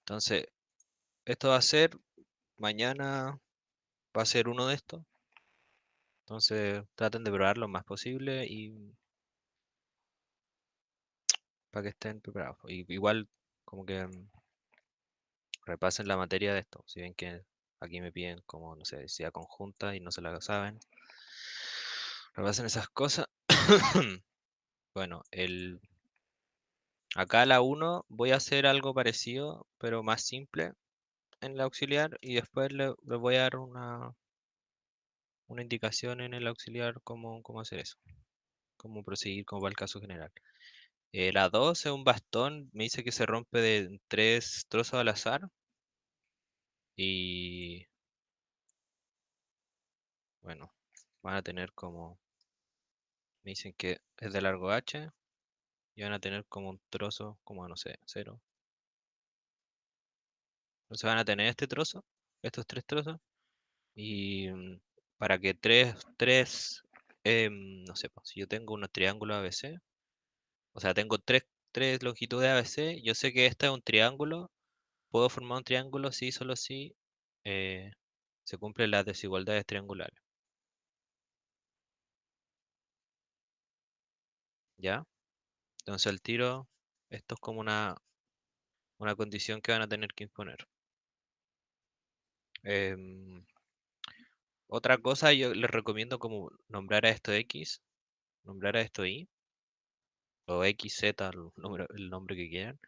Entonces, esto va a ser, mañana va a ser uno de estos. Entonces, traten de probar lo más posible y para que estén preparados. Igual, como que repasen la materia de esto. Si ven que aquí me piden como, no sé, densidad conjunta y no se la saben, repasen esas cosas. Bueno, acá la uno voy a hacer algo parecido, pero más simple en la auxiliar y después le voy a dar una indicación en el auxiliar cómo hacer eso, cómo proseguir, cómo va el caso general. La 2 es un bastón, me dice que se rompe de 3 trozos al azar y bueno, van a tener como, me dicen que es de largo H y van a tener como un trozo, como no sé, cero. Entonces van a tener este trozo, estos 3 trozos y para que no sé, pues, si yo tengo unos triángulos ABC, o sea, tengo tres longitudes ABC, yo sé que este es un triángulo, puedo formar un triángulo si, solo si eh, se cumplen las desigualdades triangulares, ¿ya? Entonces el tiro, esto es como una condición que van a tener que imponer. Em, Otra cosa, yo les recomiendo como nombrar a esto X, nombrar a esto Y, o X, Z, el nombre que quieran.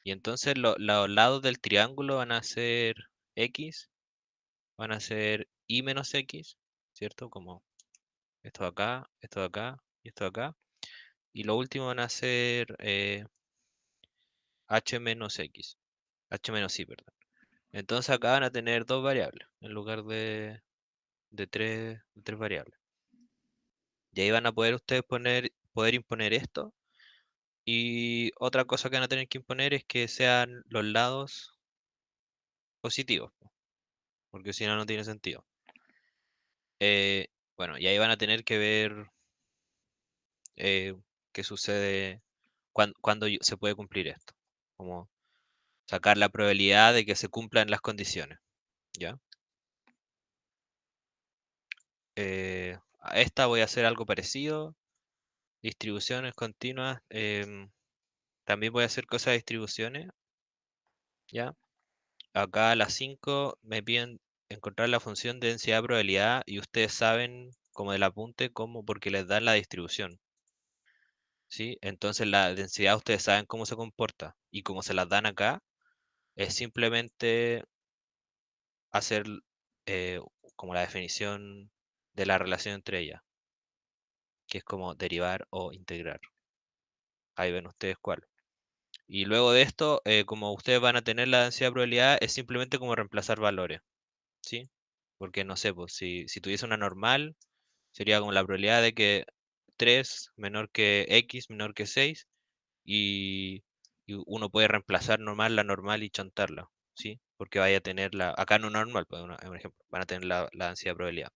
Y entonces los lados del triángulo van a ser X, van a ser Y menos X, ¿cierto? Como esto de acá, esto de acá y esto de acá. Y lo último van a ser H menos X, H menos Y, perdón. Entonces acá van a tener dos variables en lugar de tres variables. Y ahí van a poder ustedes poder imponer esto. Y otra cosa que van a tener que imponer es que sean los lados positivos, po, porque si no, no tiene sentido. Eh, bueno, y ahí van a tener que ver eh, qué sucede cuando se puede cumplir esto. Como sacar la probabilidad de que se cumplan las condiciones, ¿ya? A esta voy a hacer algo parecido, distribuciones continuas. También voy a hacer cosas de distribuciones, ¿ya? Acá a las 5 me piden encontrar la función de densidad probabilidad y ustedes saben como del apunte cómo, porque les dan la distribución, ¿sí? Entonces la densidad ustedes saben cómo se comporta y como se las dan acá, es simplemente hacer eh, como la definición de la relación entre ellas, que es como derivar o integrar. Ahí ven ustedes cuál. Y luego de esto, como ustedes van a tener la densidad de probabilidad, es simplemente como reemplazar valores, ¿sí? Porque no sé, pues si tuviese una normal, sería como la probabilidad de que 3 menor que x menor que 6 y uno puede reemplazar normal la normal y chantarla, ¿sí? Porque vaya a tener acá no normal, pues un ejemplo, van a tener la densidad de probabilidad,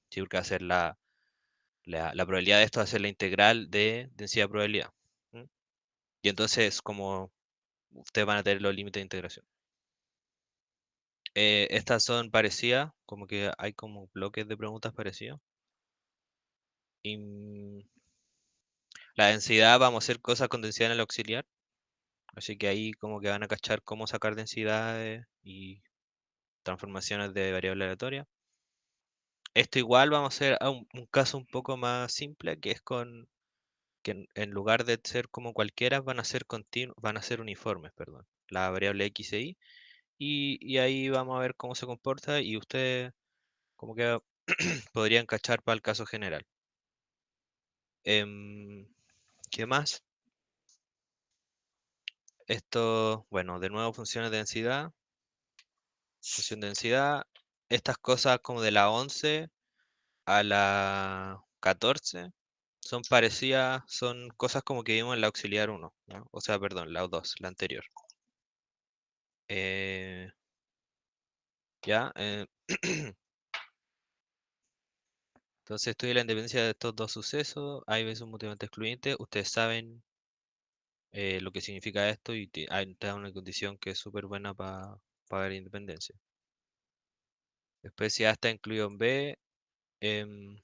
¿sí? Porque va a ser la probabilidad de esto va a ser la integral de densidad de probabilidad. ¿M? Y entonces como ustedes van a tener los límites de integración. Estas son parecidas, como que hay como bloques de preguntas parecidos. Y la densidad, vamos a hacer cosas con densidad en el auxiliar. Así que ahí como que van a cachar cómo sacar densidades y transformaciones de variable aleatoria. Esto igual vamos a hacer un caso un poco más simple, que es que en lugar de ser como cualquiera, van a ser uniformes, perdón. La variable x e y. Y ahí vamos a ver cómo se comporta y ustedes como que podrían cachar para el caso general. Em, ¿Qué más? Esto, bueno, de nuevo funciones de densidad. Función de densidad. Estas cosas como de la 11 a la 14 son parecidas, son cosas como que vimos en la auxiliar uno, ¿no? O sea, perdón, la 2, la anterior. Eh, ya, entonces estudia la independencia de estos dos sucesos. Hay veces un motivante excluyente. Ustedes saben lo que significa esto y te da una condición que es súper buena para pagar independencia. Después si A está incluido en B, em,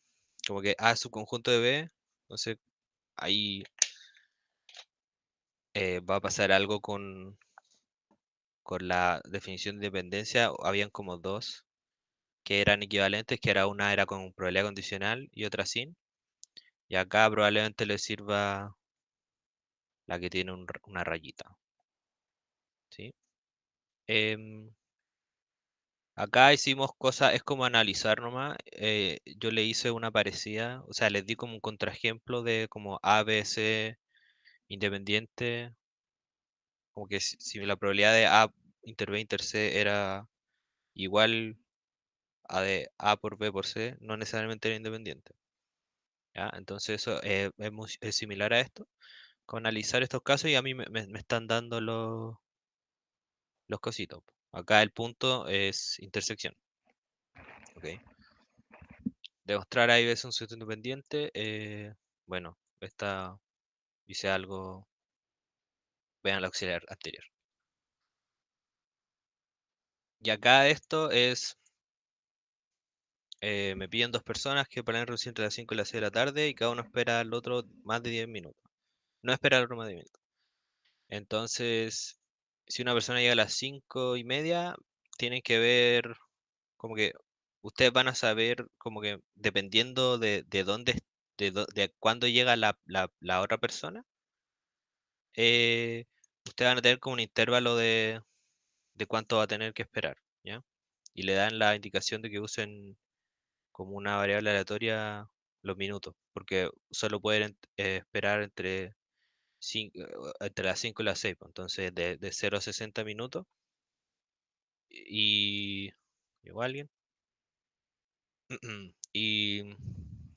como que A es subconjunto de B, entonces ahí va a pasar algo con la definición de independencia. Habían como dos que eran equivalentes, que era una era con probabilidad condicional y otra sin. Y acá probablemente le sirva la que tiene una rayita, ¿sí? Em, Acá hicimos cosas, es como analizar nomás. Yo le hice una parecida, o sea, les di como un contraejemplo de como A, B, C independiente, como que si la probabilidad de A inter B inter C era igual a de A por B por C, no necesariamente era independiente. ¿Ya? Entonces eso es similar a esto, con analizar estos casos y a mí me están dando los cositos. Acá el punto es intersección. ¿Ok? Demostrar A y B son sujetos independientes. Bueno, esta hice algo, vean la auxiliar anterior. Y acá esto es, me piden dos personas que planean reducir entre las 5 y las 6 de la tarde y cada uno espera al otro más de 10 minutos. No espera al otro más de 10 minutos. Entonces, si una persona llega a las 5:30, tienen que ver, como que ustedes van a saber, como que dependiendo de dónde, de cuándo llega la otra persona, eh, ustedes van a tener como un intervalo de cuánto va a tener que esperar, ¿ya? Y le dan la indicación de que usen como una variable aleatoria los minutos, porque solo pueden esperar entre las 5 y las 6, pues. Entonces de 0 a 60 minutos y... ¿Llegó alguien? Y,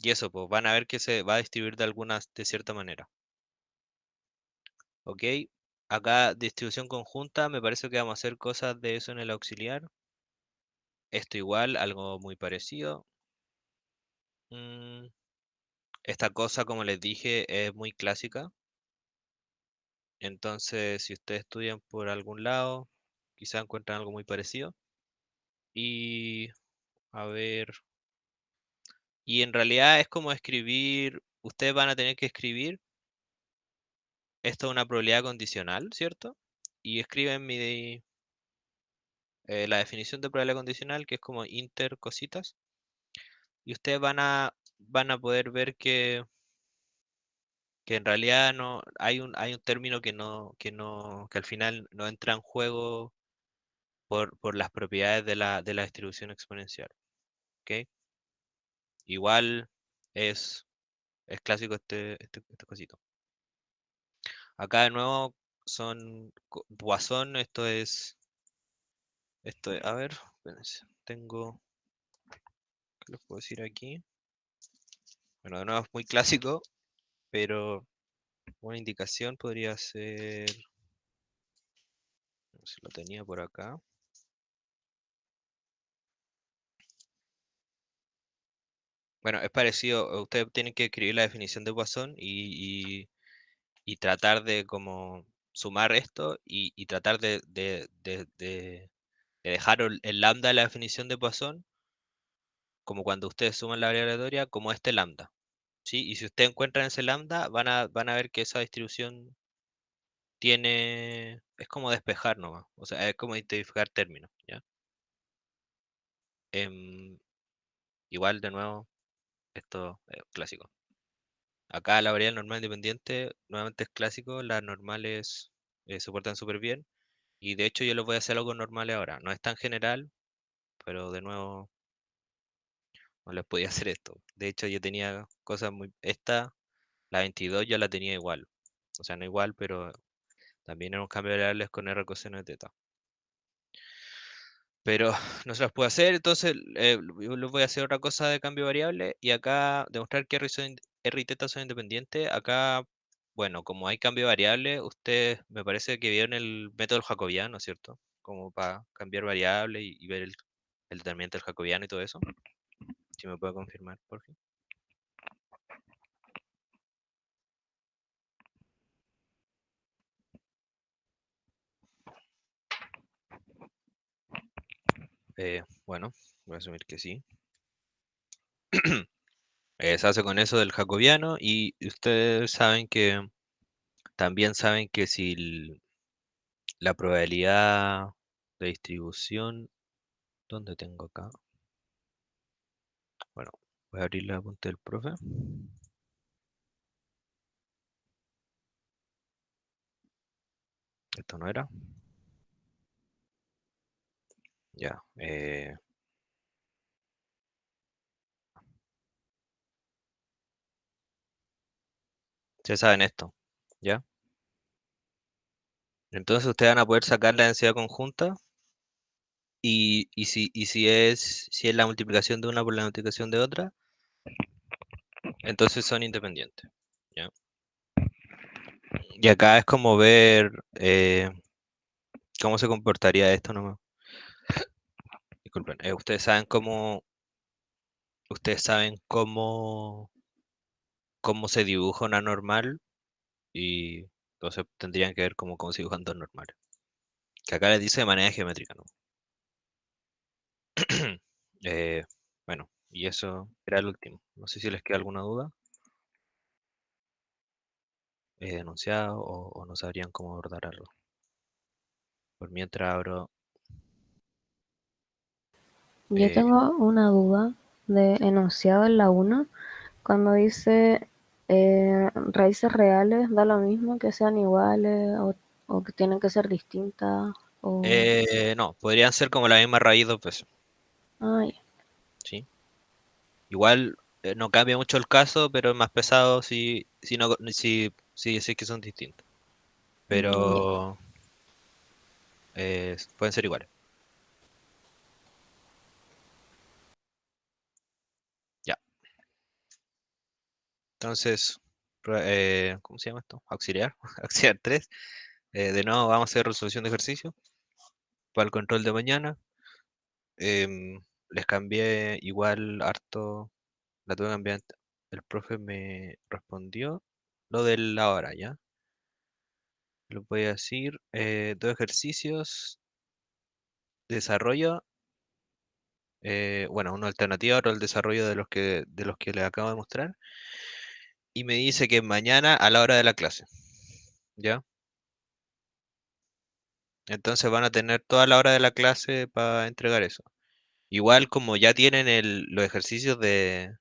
y eso, pues van a ver que se va a distribuir de cierta manera. ¿Ok? Acá distribución conjunta, me parece que vamos a hacer cosas de eso en el auxiliar. Esto igual, algo muy parecido. Mm, Esta cosa, como les dije, es muy clásica. Entonces, si ustedes estudian por algún lado, quizá encuentran algo muy parecido. Y a ver, y en realidad es como escribir, ustedes van a tener que escribir, esto es una probabilidad condicional, ¿cierto? Y escriben la definición de probabilidad condicional, que es como inter cositas. Y ustedes van a poder ver que en realidad no hay un término que al final no entra en juego por las propiedades de la distribución exponencial. ¿Ok? Igual es clásico este cosito. Acá de nuevo son Poisson, a ver, espérense, ¿qué les puedo decir aquí? Bueno, de nuevo es muy clásico, pero una indicación podría ser, no sé si lo tenía por acá. Bueno, es parecido, ustedes tienen que escribir la definición de Poisson y tratar de como sumar esto y tratar de dejar el lambda de la definición de Poisson, como cuando ustedes suman la variable aleatoria, como este lambda, ¿sí? Y si ustedes encuentran ese lambda, van a ver que esa distribución es como despejar nomás, o sea, es como identificar términos, ¿ya? Em, Igual, de nuevo, esto es clásico. Acá la variable normal independiente nuevamente es clásico, las normales se portan súper bien y de hecho yo les voy a hacer algo normales ahora. No es tan general, pero de nuevo no les podía hacer esto. De hecho yo tenía cosas muy... Esta, la 22 ya la tenía igual. O sea, no igual, pero también era un cambio de variables con R coseno de teta. Pero no se las puedo hacer, entonces yo les voy a hacer otra cosa de cambio de variable y acá demostrar que R y teta son independientes. Acá, bueno, como hay cambio de variable, ustedes me parece que vieron el método jacobiano, ¿cierto? Como para cambiar variable y ver el determinante del jacobiano y todo eso. Si me puede confirmar, por fin. Bueno, voy a asumir que sí. Se hace con eso del jacobiano y ustedes saben que, también saben que si la probabilidad de distribución, ¿dónde tengo acá? Bueno, voy a abrir la apunte del profe. Esto no era. Ya. Ustedes saben esto. ¿Ya? Entonces ustedes van a poder sacar la densidad conjunta y si es la multiplicación de una por la multiplicación de otra, entonces son independientes. ¿Ya? Y acá es como ver cómo se comportaría esto nomás. Disculpen. Ustedes saben cómo se dibuja una normal y entonces tendrían que ver cómo se dibujan dos normales. Que acá les dice de manera geométrica, ¿no? Eh, bueno, y eso era el último. No sé si les queda alguna duda, enunciado o no sabrían cómo abordar algo. Por mientras abro. Yo eh, tengo una duda de enunciado en la 1, cuando dice raíces reales, da lo mismo que sean iguales o que tienen que ser distintas. O... no, podrían ser como la misma raíz dos veces, Ay, ¿sí? Igual no cambia mucho el caso, pero es más pesado si no, si es que son distintos. ya. Pero pueden ser iguales. Ya. Entonces, ¿cómo se llama esto? Auxiliar. Auxiliar 3. De nuevo, vamos a hacer resolución de ejercicio para el control de mañana. Les cambié igual harto. La tuve que cambiar. El profe me respondió lo de la hora, ¿ya? Lo voy a decir. Dos ejercicios. Desarrollo. Bueno, una alternativa, otro el desarrollo de los que les acabo de mostrar. Y me dice que mañana a la hora de la clase. ¿Ya? Entonces van a tener toda la hora de la clase para entregar eso. Igual como ya tienen los ejercicios de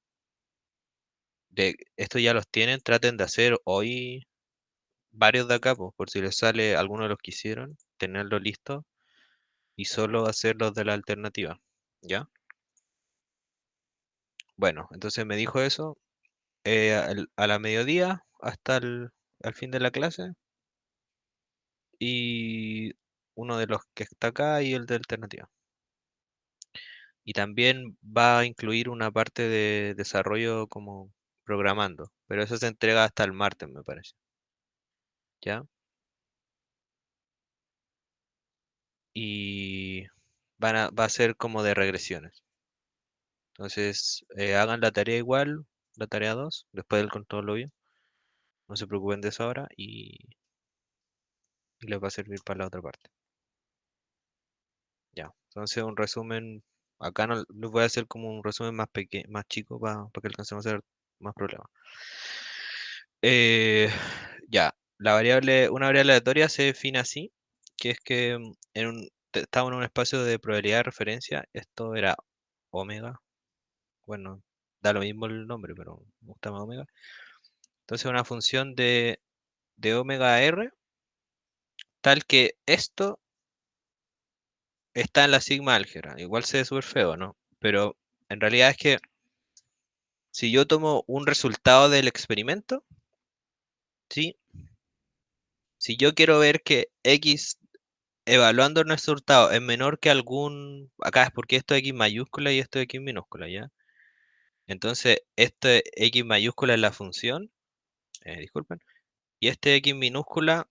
esto ya los tienen, traten de hacer hoy varios de acá, pues, por si les sale alguno de los que hicieron, tenerlo listo y solo hacer los de la alternativa. ¿Ya? Bueno, entonces me dijo eso a la mediodía hasta al fin de la clase y uno de los que está acá y el de alternativa. Y también va a incluir una parte de desarrollo como programando, pero eso se entrega hasta el martes, me parece. ¿Ya? Y va a ser como de regresiones. Entonces, hagan la tarea igual, la tarea 2 después del control obvio. No se preocupen de eso ahora y les va a servir para la otra parte. Ya. Entonces, un resumen. Acá no les voy a hacer como un resumen más pequeño, más chico para que alcancemos a hacer más problemas. Eh, ya, una variable aleatoria se define así, que es que estamos en un espacio de probabilidad de referencia, esto era omega, bueno, da lo mismo el nombre, pero me gusta más omega. Entonces una función de omega r, tal que esto está en la sigma álgebra, igual se ve súper feo, ¿no? Pero en realidad es que si yo tomo un resultado del experimento, ¿sí? Si yo quiero ver que x evaluando nuestro resultado es menor que acá es porque esto es X mayúscula y esto es X minúscula, ¿ya? Entonces, este X mayúscula es la función, disculpen, y este X minúscula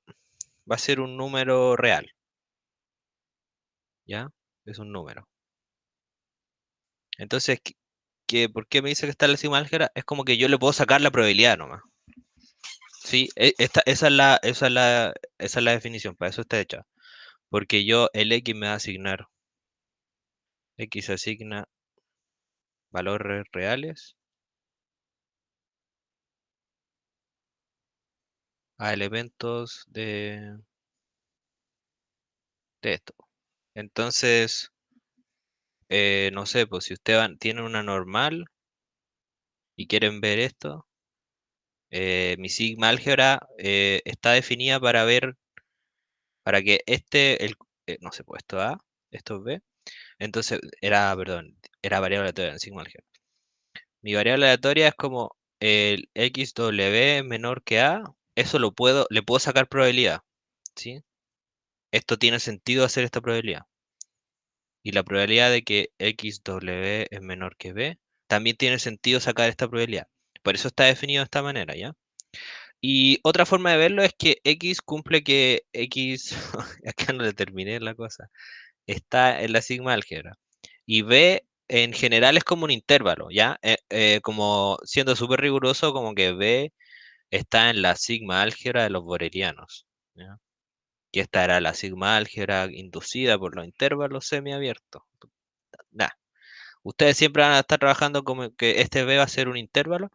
va a ser un número real, ¿ya? Es un número. Entonces, ¿por qué me dice que está en la sigma álgebra? Es como que yo le puedo sacar la probabilidad nomás. Sí, esa es la definición, para eso está hecha. Porque el X me va a asignar X asigna valores reales a elementos de esto. Entonces, no sé, pues si usted tiene una normal y quieren ver esto, mi sigma álgebra está definida para ver, para que no sé, pues esto A, esto es B. Entonces, perdón, era variable aleatoria en sigma álgebra. Mi variable aleatoria es como el XW menor que A, eso le puedo sacar probabilidad, ¿sí? Esto tiene sentido hacer esta probabilidad. Y la probabilidad de que XW es menor que B, también tiene sentido sacar esta probabilidad. Por eso está definido de esta manera, ¿ya? Y otra forma de verlo es que X cumple que X, acá no le terminé la cosa, está en la sigma álgebra. Y B en general es como un intervalo, ¿ya? Como siendo súper riguroso, como que B está en la sigma álgebra de los borelianos, ¿ya? Y esta era la sigma álgebra inducida por los intervalos semiabiertos. Nah, ustedes siempre van a estar trabajando como que este B va a ser un intervalo.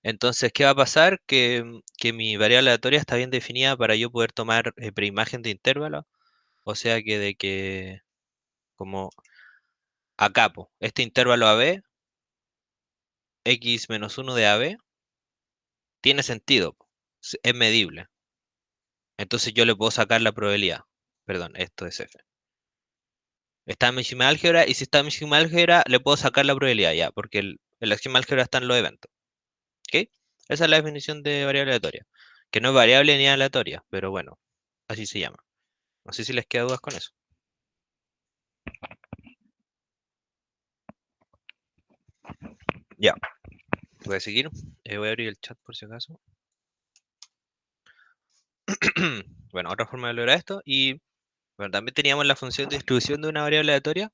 Entonces, ¿qué va a pasar? Que mi variable aleatoria está bien definida para yo poder tomar preimagen de intervalo. O sea que de que, como acá, po, este intervalo AB, X menos 1 de AB, tiene sentido, po, es medible. Entonces yo le puedo sacar la probabilidad. Perdón, esto es F. Está en mi esquema de álgebra y si está en mi esquema de álgebra le puedo sacar la probabilidad ya, porque en la esquema de álgebra están los eventos. ¿Ok? Esa es la definición de variable aleatoria. Que no es variable ni aleatoria, pero bueno, así se llama. No sé si les queda dudas con eso. Ya, voy a seguir. Voy a abrir el chat por si acaso. Bueno, otra forma de lograr esto. Y bueno, también teníamos la función de distribución de una variable aleatoria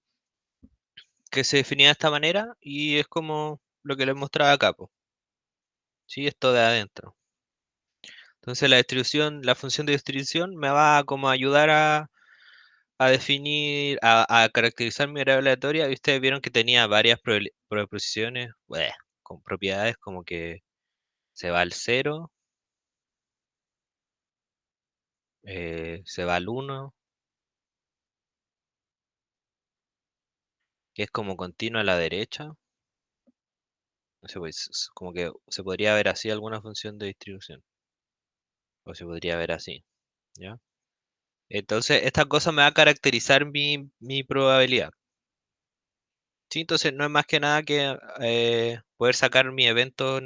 que se definía de esta manera y es como lo que les mostraba acá, po. Sí, esto de adentro. Entonces la distribución, la función de distribución me va a como ayudar a definir, a caracterizar mi variable aleatoria. Y ustedes vieron que tenía varias proposiciones con propiedades como que se va al 0, se va al 1, que es como continua a la derecha. No sé, pues como que se podría ver así alguna función de distribución. O se podría ver así, ¿ya? Entonces, esta cosa me va a caracterizar mi probabilidad. Sí, entonces no es más que nada que poder sacar mi evento,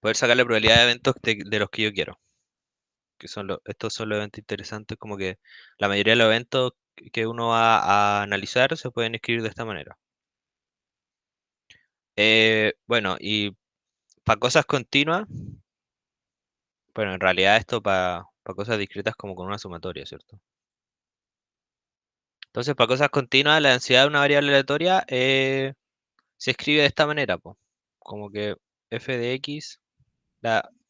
poder sacar la probabilidad de eventos de los que yo quiero. Que son estos son los eventos interesantes, como que la mayoría de los eventos que uno va a analizar se pueden escribir de esta manera. Bueno, y para cosas continuas, bueno, en realidad esto para cosas discretas como con una sumatoria, ¿cierto? Entonces, para cosas continuas, la densidad de una variable aleatoria se escribe de esta manera, pues. Como que f de x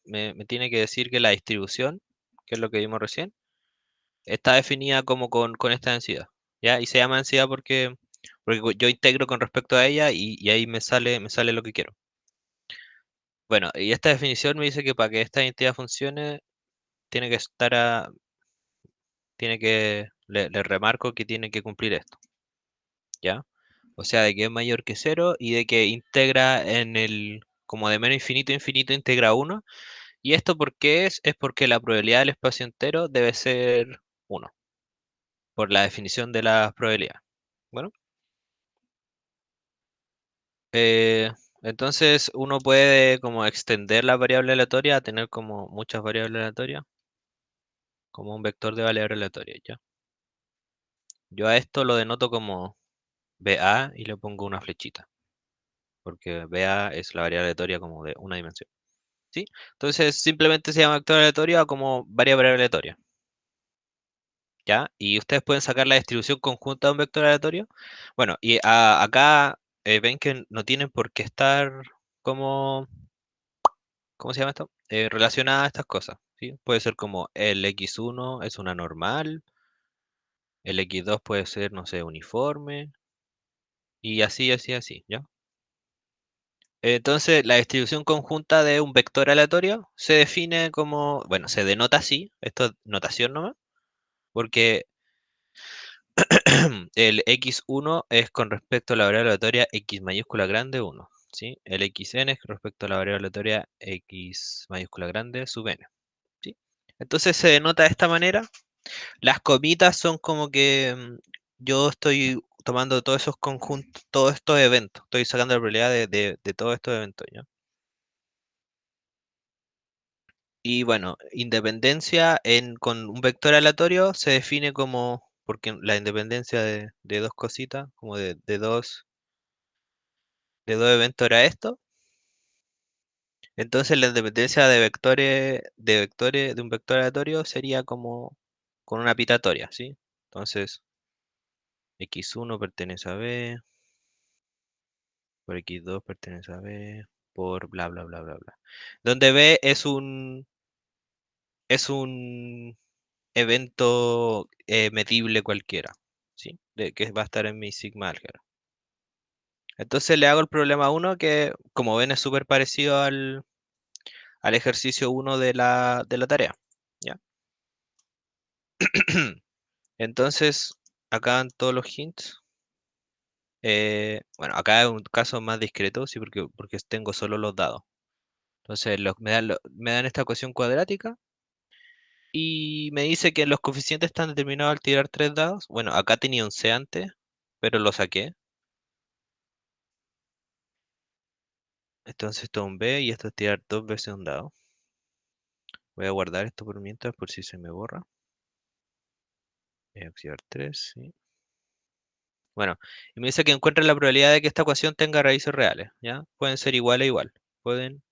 me tiene que decir que la distribución, que es lo que vimos recién, está definida como con esta densidad, ¿ya? Y se llama densidad porque yo integro con respecto a ella y ahí me sale lo que quiero. Bueno, y esta definición me dice que para que esta identidad funcione, tiene que estar le remarco que tiene que cumplir esto, ¿ya? O sea, de que es mayor que cero y de que integra como de menos infinito a infinito integra uno. ¿Y esto por qué es? Es porque la probabilidad del espacio entero debe ser uno por la definición de la probabilidad. Bueno, eh, entonces uno puede como extender la variable aleatoria a tener como muchas variables aleatorias, como un vector de variable aleatoria, ¿ya? Yo a esto lo denoto como BA y le pongo una flechita, porque BA es la variable aleatoria como de una dimensión, ¿sí? Entonces simplemente se llama vector aleatorio como variable aleatoria, ¿ya? Y ustedes pueden sacar la distribución conjunta de un vector aleatorio. Bueno, y acá ven que no tienen por qué estar como, ¿cómo se llama esto? Relacionadas a estas cosas, ¿sí? Puede ser como el x1 es una normal, El x2 puede ser, no sé, uniforme, y así, así, así, ¿ya? Entonces, la distribución conjunta de un vector aleatorio se define como, bueno, se denota así, esto es notación nomás, porque el x1 es con respecto a la variable aleatoria x mayúscula grande 1, ¿sí? El xn es con respecto a la variable aleatoria x mayúscula grande sub n, ¿sí? Entonces se denota de esta manera. Las comitas son como que yo estoy tomando todos esos conjuntos, todos estos eventos, estoy sacando la probabilidad de todos estos eventos, ¿ya? Y bueno, independencia con un vector aleatorio se define como, porque la independencia de dos cositas, como de dos eventos era esto. Entonces la independencia de un vector aleatorio sería como con una pitatoria, ¿sí? Entonces, x1 pertenece a b, por x2 pertenece a b, por bla bla bla bla bla. Donde b es un evento medible cualquiera, ¿sí? Que va a estar en mi sigma álgebra. Entonces le hago el problema uno que, como ven, es súper parecido al ejercicio uno de la tarea, ¿ya? Entonces, acá van todos los hints. Bueno, acá es un caso más discreto, sí, porque tengo solo los dados. Entonces, me dan esta ecuación cuadrática y me dice que los coeficientes están determinados al tirar tres dados. Bueno, acá tenía un C antes, pero lo saqué. Entonces esto es un B y esto es tirar dos veces un dado. Voy a guardar esto por mientras, por si se me borra. Activar 3, sí. Bueno, y me dice que encuentre la probabilidad de que esta ecuación tenga raíces reales, ¿ya? Pueden ser igual a igual. Pueden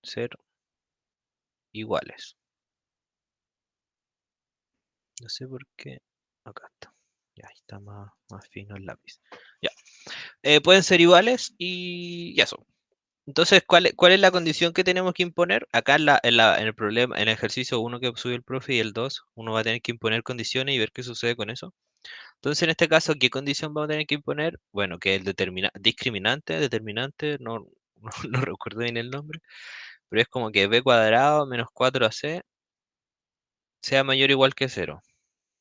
ser iguales. No sé por qué. Acá está. Ya, ahí está más fino el lápiz. Ya. Pueden ser iguales y eso. Entonces, ¿cuál es la condición que tenemos que imponer? Acá en el problema, en el ejercicio uno que subió el profe y el 2 uno va a tener que imponer condiciones y ver qué sucede con eso. Entonces, en este caso, ¿qué condición vamos a tener que imponer? Bueno, que el discriminante, determinante, no, no recuerdo bien el nombre, pero es como que b cuadrado menos 4ac sea mayor o igual que cero,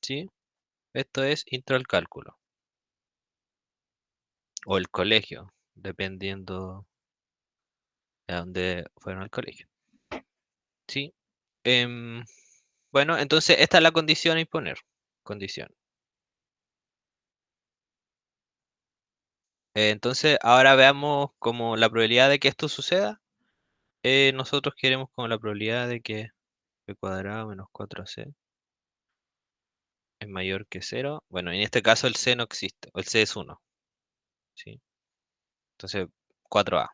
¿sí? Esto es intro al cálculo, o el colegio, dependiendo de dónde fueron al colegio, ¿sí? Em, bueno, entonces esta es la condición a imponer. Condición. Entonces, ahora veamos como la probabilidad de que esto suceda. Nosotros queremos como la probabilidad de que b cuadrado menos 4c es mayor que cero. Bueno, en este caso el c no existe, o el c es uno, ¿sí? Entonces, 4a.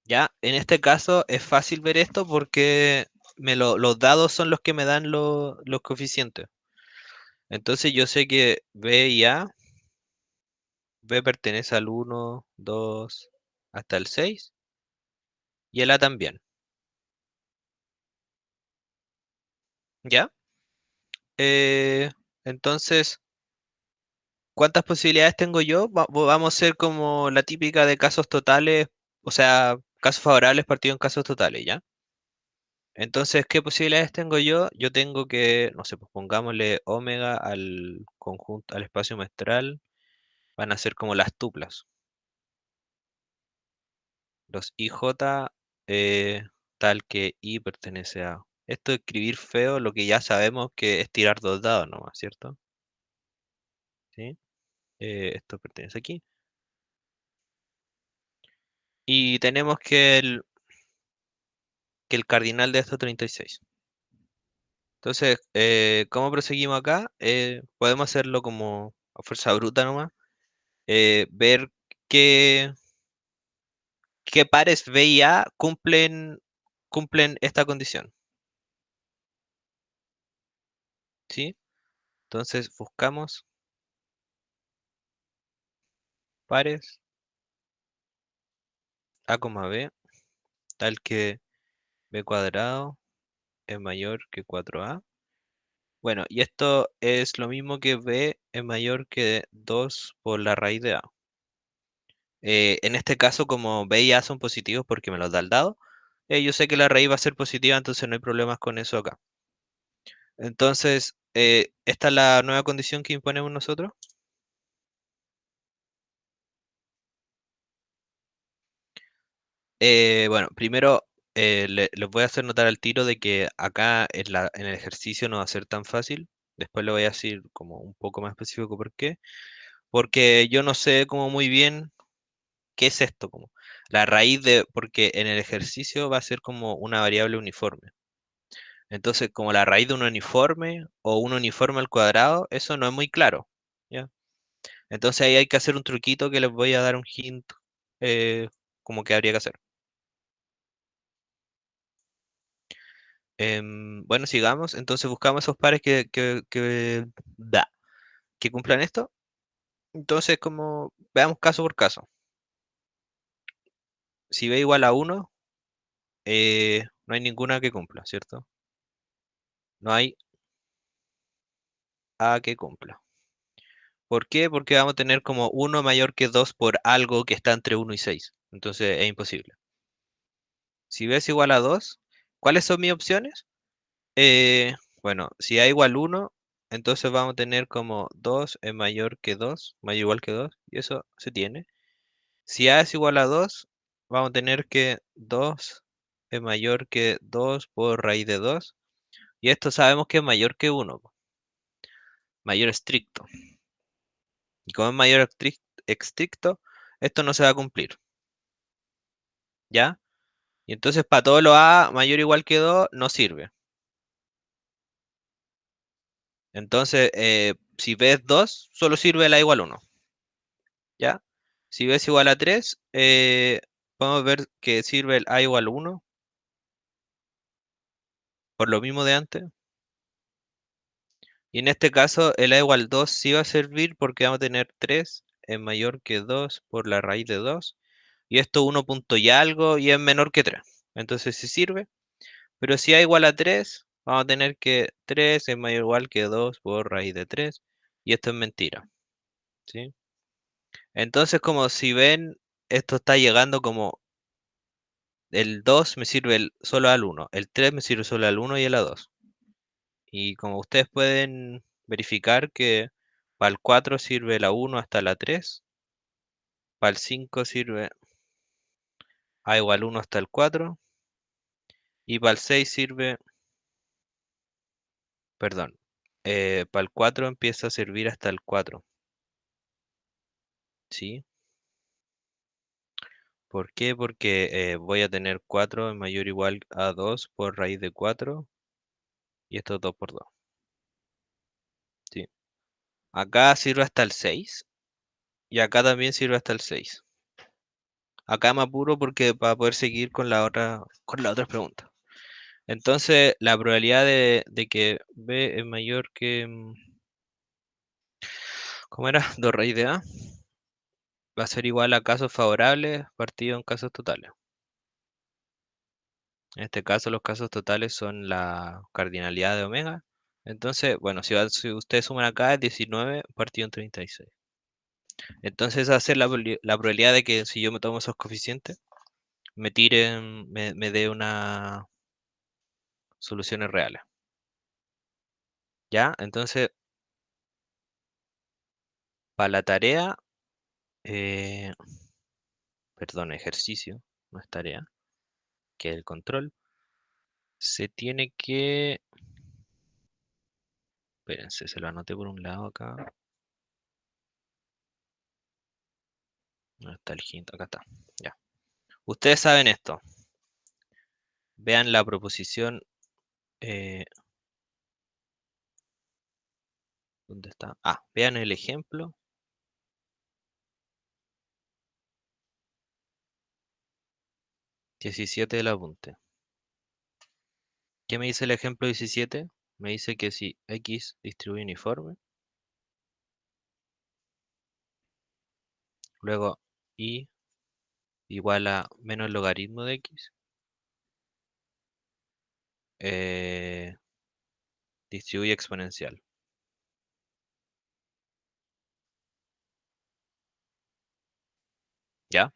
Ya, en este caso es fácil ver esto porque los dados son los que me dan los coeficientes. Entonces yo sé que b y a, b pertenece al uno, 2, hasta el 6 y el a también. ¿Ya? Eh, entonces, ¿cuántas posibilidades tengo yo? Vamos a ser como la típica de casos totales, o sea, casos favorables partido en casos totales, ¿ya? Entonces, ¿qué posibilidades tengo yo? Yo tengo que, no sé, pues pongámosle omega al conjunto, al espacio muestral, van a ser como las tuplas. Los IJ, eh, tal que I pertenece a. Esto de escribir feo, lo que ya sabemos que es tirar dos dados nomás, ¿cierto? ¿Sí? Esto pertenece aquí. Y tenemos que el cardinal de esto es 36. Entonces, ¿cómo proseguimos acá? Podemos hacerlo como a fuerza bruta nomás. Ver qué, qué pares B y A cumplen esta condición. ¿Sí? Entonces, buscamos pares A, B, tal que B cuadrado es mayor que 4A. Bueno, y esto es lo mismo que b es mayor que 2 por la raíz de a. En este caso, como b y a son positivos porque me los da el dado, yo sé que la raíz va a ser positiva, entonces no hay problemas con eso acá. Entonces, esta es la nueva condición que imponemos nosotros. Bueno, primero les voy a hacer notar al tiro de que acá en el ejercicio no va a ser tan fácil. Después le voy a decir como un poco más específico por qué. Porque yo no sé como muy bien qué es esto, como la raíz de, porque en el ejercicio va a ser como una variable uniforme. Entonces, como la raíz de un uniforme o un uniforme al cuadrado, eso no es muy claro, ¿ya? Entonces ahí hay que hacer un truquito que les voy a dar un hint, eh, como que habría que hacer. Bueno, sigamos. Entonces buscamos esos pares que cumplan esto. Entonces, como veamos caso por caso. Si b igual a 1, no hay ninguna que cumpla, ¿cierto? No hay a que cumpla. ¿Por qué? Porque vamos a tener como 1 mayor que 2 por algo que está entre 1 y 6. Entonces es imposible. Si b es igual a 2, ¿cuáles son mis opciones? Bueno, si a igual 1, entonces vamos a tener como 2 es mayor que 2, mayor o igual que 2, y eso se tiene. Si a es igual a 2, vamos a tener que 2 es mayor que 2 por raíz de 2, y esto sabemos que es mayor que 1, mayor estricto. Y como es mayor estricto, esto no se va a cumplir, ¿ya? Y entonces para todos los a mayor o igual que 2 no sirve. Entonces, si b es 2, solo sirve la igual 1. ¿Ya? Si b es igual a 3, podemos ver que sirve el a igual 1, por lo mismo de antes. Y en este caso, el a igual 2 sí va a servir porque vamos a tener 3 es mayor que 2 por la raíz de 2. Y esto 1 punto y algo y es menor que 3. Entonces sí sirve. Pero si a igual a 3, vamos a tener que 3 es mayor o igual que 2 por raíz de 3. Y esto es mentira. ¿Sí? Entonces, como si ven, esto está llegando como el 2 me sirve solo al 1, el 3 me sirve solo al 1 y el a 2. Y como ustedes pueden verificar que para el 4 sirve la 1 hasta la 3, para el 5 sirve a igual 1 hasta el 4, y para el 6 sirve, perdón, para el 4 empieza a servir hasta el 4. ¿Sí? ¿Por qué? Porque voy a tener 4 es mayor o igual a 2 por raíz de 4, y esto es 2 por 2. ¿Sí? Acá sirve hasta el 6 y acá también sirve hasta el 6. Acá me apuro porque para poder seguir con la otra pregunta. Entonces, la probabilidad de que B es mayor que, ¿cómo era? 2 raíz de A, va a ser igual a casos favorables partido en casos totales. En este caso, los casos totales son la cardinalidad de omega. Entonces, bueno, si ustedes suman acá, es 19 partido en 36. Entonces, esa va a ser la probabilidad de que si yo me tomo esos coeficientes, me dé una soluciones reales. ¿Ya? Entonces, para la tarea, eh, perdón, ejercicio, no es tarea, que es el control, se tiene que, espérense, se lo anoté por un lado acá, no está el hint, acá está, ya. Ustedes saben esto, vean la proposición, eh, ¿dónde está? Ah, vean el ejemplo 17 del apunte. ¿Qué me dice el ejemplo 17? Me dice que si X distribuye uniforme, luego Y igual a menos logaritmo de X, eh, Distribuye exponencial. ¿Ya?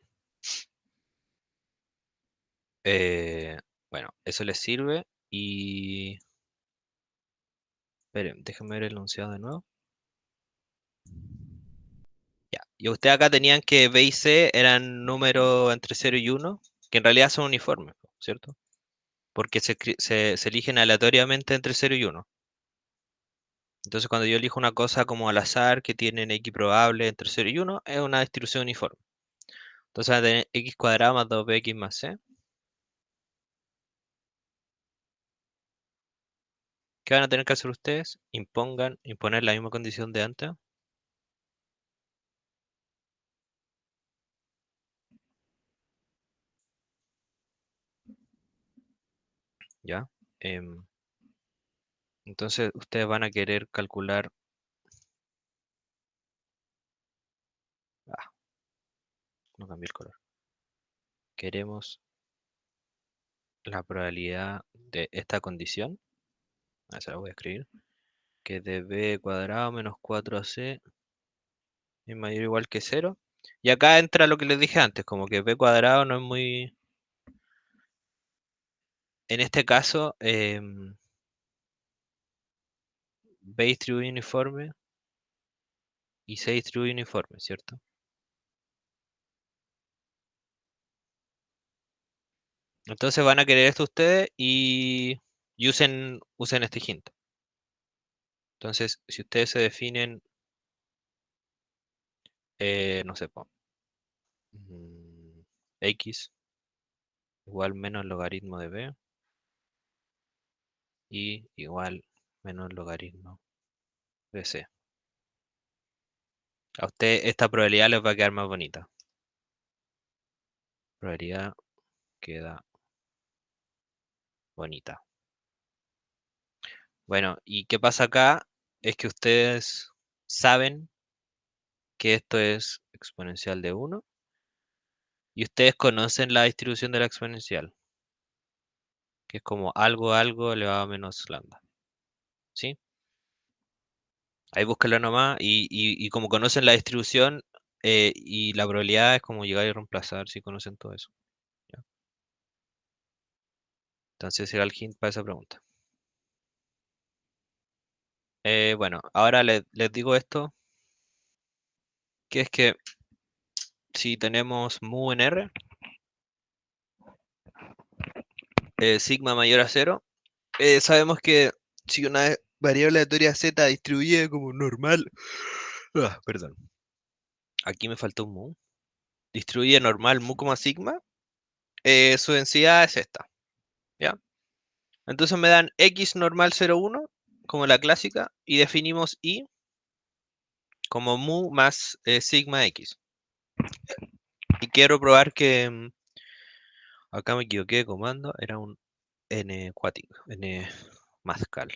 Eh, bueno, eso les sirve y... Esperen, déjenme ver el enunciado de nuevo. Ya. Y ustedes acá tenían que B y C eran números entre 0 y 1, que en realidad son uniformes, ¿cierto? Porque se eligen aleatoriamente entre 0 y 1. Entonces, cuando yo elijo una cosa como al azar que tienen X probable entre 0 y 1, es una distribución uniforme. Entonces, van a tener X cuadrado más 2BX más C. ¿Qué van a tener que hacer ustedes? Imponer la misma condición de antes, ¿ya? Em, entonces, ustedes van a querer calcular, ah, no cambié el color. Queremos la probabilidad de esta condición, se la voy a escribir, que de b cuadrado menos 4ac es mayor o igual que 0. Y acá entra lo que les dije antes, como que b cuadrado no es muy... En este caso, b distribuye uniforme y c distribuye uniforme, ¿cierto? Entonces van a querer esto ustedes y usen este hint. Entonces, si ustedes se definen, no sé, x igual menos logaritmo de b y igual menos logaritmo de c. A usted esta probabilidad les va a quedar más bonita. Probabilidad queda bonita. Bueno, ¿y qué pasa acá? Es que ustedes saben que esto es exponencial de 1 y ustedes conocen la distribución de la exponencial, que es como algo elevado a menos lambda. ¿Sí? Ahí búsquenlo nomás y como conocen la distribución y la probabilidad es como llegar y reemplazar si conocen todo eso. ¿Ya? Entonces será el hint para esa pregunta. Bueno, ahora les digo esto, que es que si tenemos mu en R, sigma mayor a 0, sabemos que si una variable aleatoria z distribuye como normal, perdón, aquí me faltó un mu, distribuye normal mu, sigma, su densidad es esta, ¿ya? Entonces me dan x normal 0,1 como la clásica y definimos y como mu más sigma x. Y quiero probar que acá me equivoqué de comando, era un n cuático, n Pascal.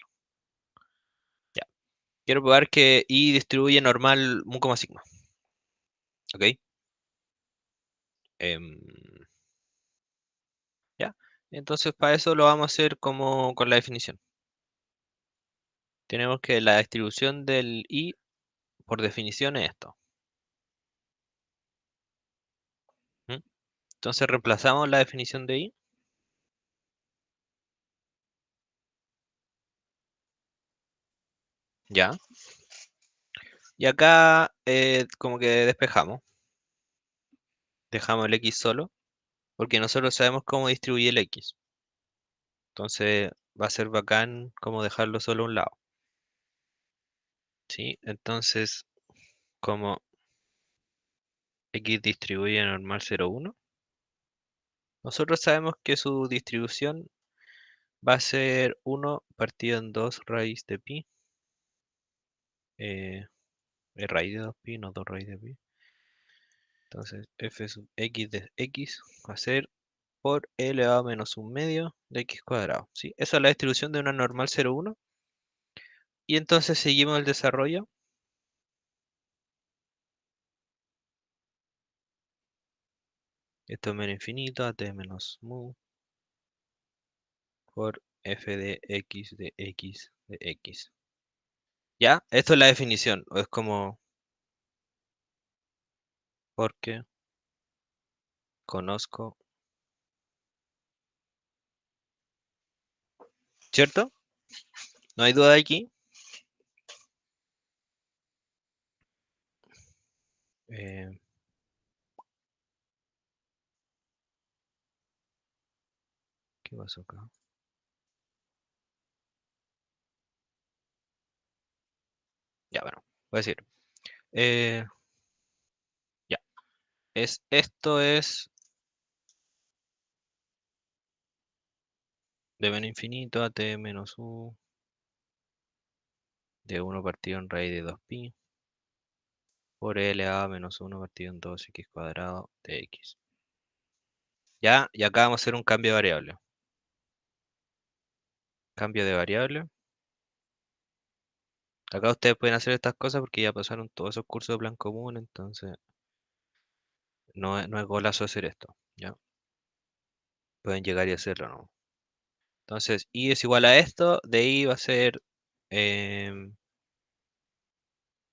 Ya. Quiero probar que y distribuye normal mu, sigma. ¿Ok? Em, ya. Entonces para eso lo vamos a hacer como con la definición. Tenemos que la distribución del i por definición es esto. ¿Mm? Entonces reemplazamos la definición de i. Ya. Y acá como que despejamos. Dejamos el x solo. Porque nosotros sabemos cómo distribuye el x. Entonces va a ser bacán como dejarlo solo a un lado. ¿Sí? Entonces, como x distribuye normal 0,1, nosotros sabemos que su distribución va a ser 1 partido en 2 raíz de pi. Es raíz de 2pi, no 2 raíz de pi. Entonces, f sub x de x va a ser por e elevado a menos un medio de x cuadrado. ¿Sí? Esa es la distribución de una normal 0,1. Y entonces seguimos el desarrollo. Esto es menos infinito, a t menos mu por f de x de X. ¿Ya? Esto es la definición. O es como porque conozco, ¿cierto? No hay duda aquí. Eh, ¿Qué pasó acá? Ya, bueno, voy a decir. eh, ya. Esto es de menos infinito a t menos u de 1 partido en raíz de 2pi por L a menos 1 partido en 2x cuadrado de x. Ya, y acá vamos a hacer un cambio de variable. Cambio de variable. Acá ustedes pueden hacer estas cosas porque ya pasaron todos esos cursos de plan común, entonces no es golazo hacer esto, ¿ya? Pueden llegar y hacerlo, ¿no? Entonces, y es igual a esto, de y va a ser em,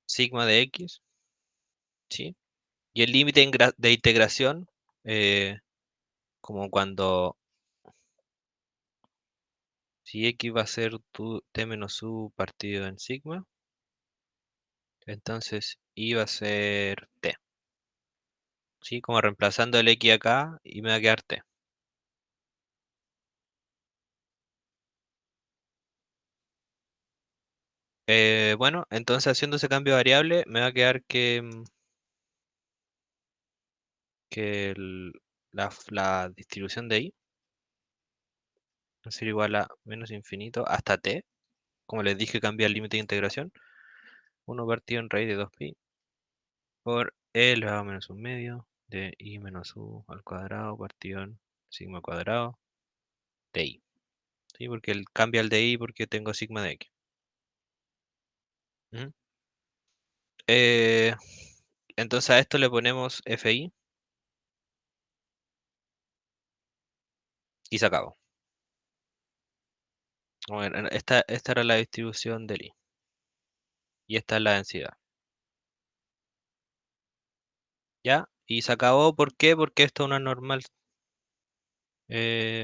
sigma de x, ¿sí? Y el límite de integración, eh, como cuando si x va a ser t menos u partido en sigma, entonces y va a ser t, ¿sí? Como reemplazando el x acá y me va a quedar t. Bueno, entonces haciendo ese cambio de variable me va a quedar que la distribución de y va a ser igual a menos infinito hasta t. Como les dije, cambia el límite de integración. 1 partido en raíz de 2pi por e elevado a menos un medio de i menos u al cuadrado partido en sigma cuadrado de i. ¿Sí? Porque cambia el de i porque tengo sigma de x. Ujú. Eh, entonces a esto le ponemos fi y se acabó. Bueno, esta era la distribución del i y esta es la densidad. ¿Ya? Y se acabó, ¿por qué? Porque esto es una normal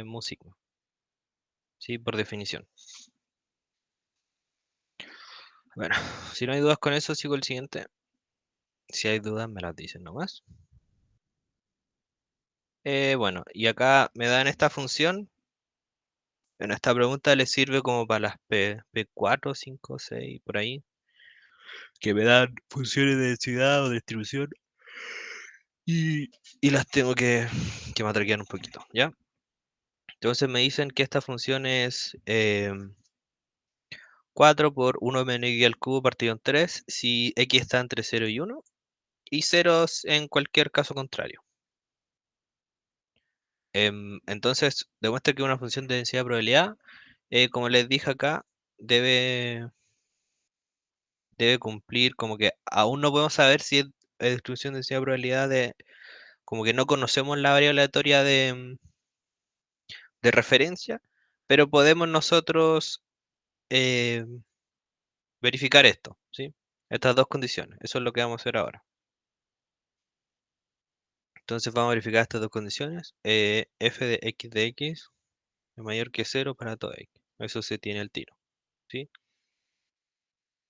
mu sigma. ¿Sí? Por definición. Bueno, si no hay dudas con eso, sigo el siguiente. Si hay dudas, me las dicen nomás. Bueno, y acá me dan esta función. En esta pregunta le sirve como para las P4, 5, 6, por ahí, que me dan funciones de densidad o de distribución y, y las tengo que matraquear un poquito, ¿ya? Entonces me dicen que esta función es 4 por 1 menos y al cubo partido en 3 si x está entre 0 y 1 y 0 en cualquier caso contrario. Entonces demuestra que una función de densidad de probabilidad, como les dije acá, debe cumplir, como que aún no podemos saber si es distribución de densidad de probabilidad como que no conocemos la variable aleatoria de referencia, pero podemos nosotros eh, verificar esto, ¿sí? Estas dos condiciones. Eso es lo que vamos a hacer ahora. Entonces vamos a verificar estas dos condiciones. F de x es mayor que 0 para todo x. Eso se tiene el tiro, ¿sí?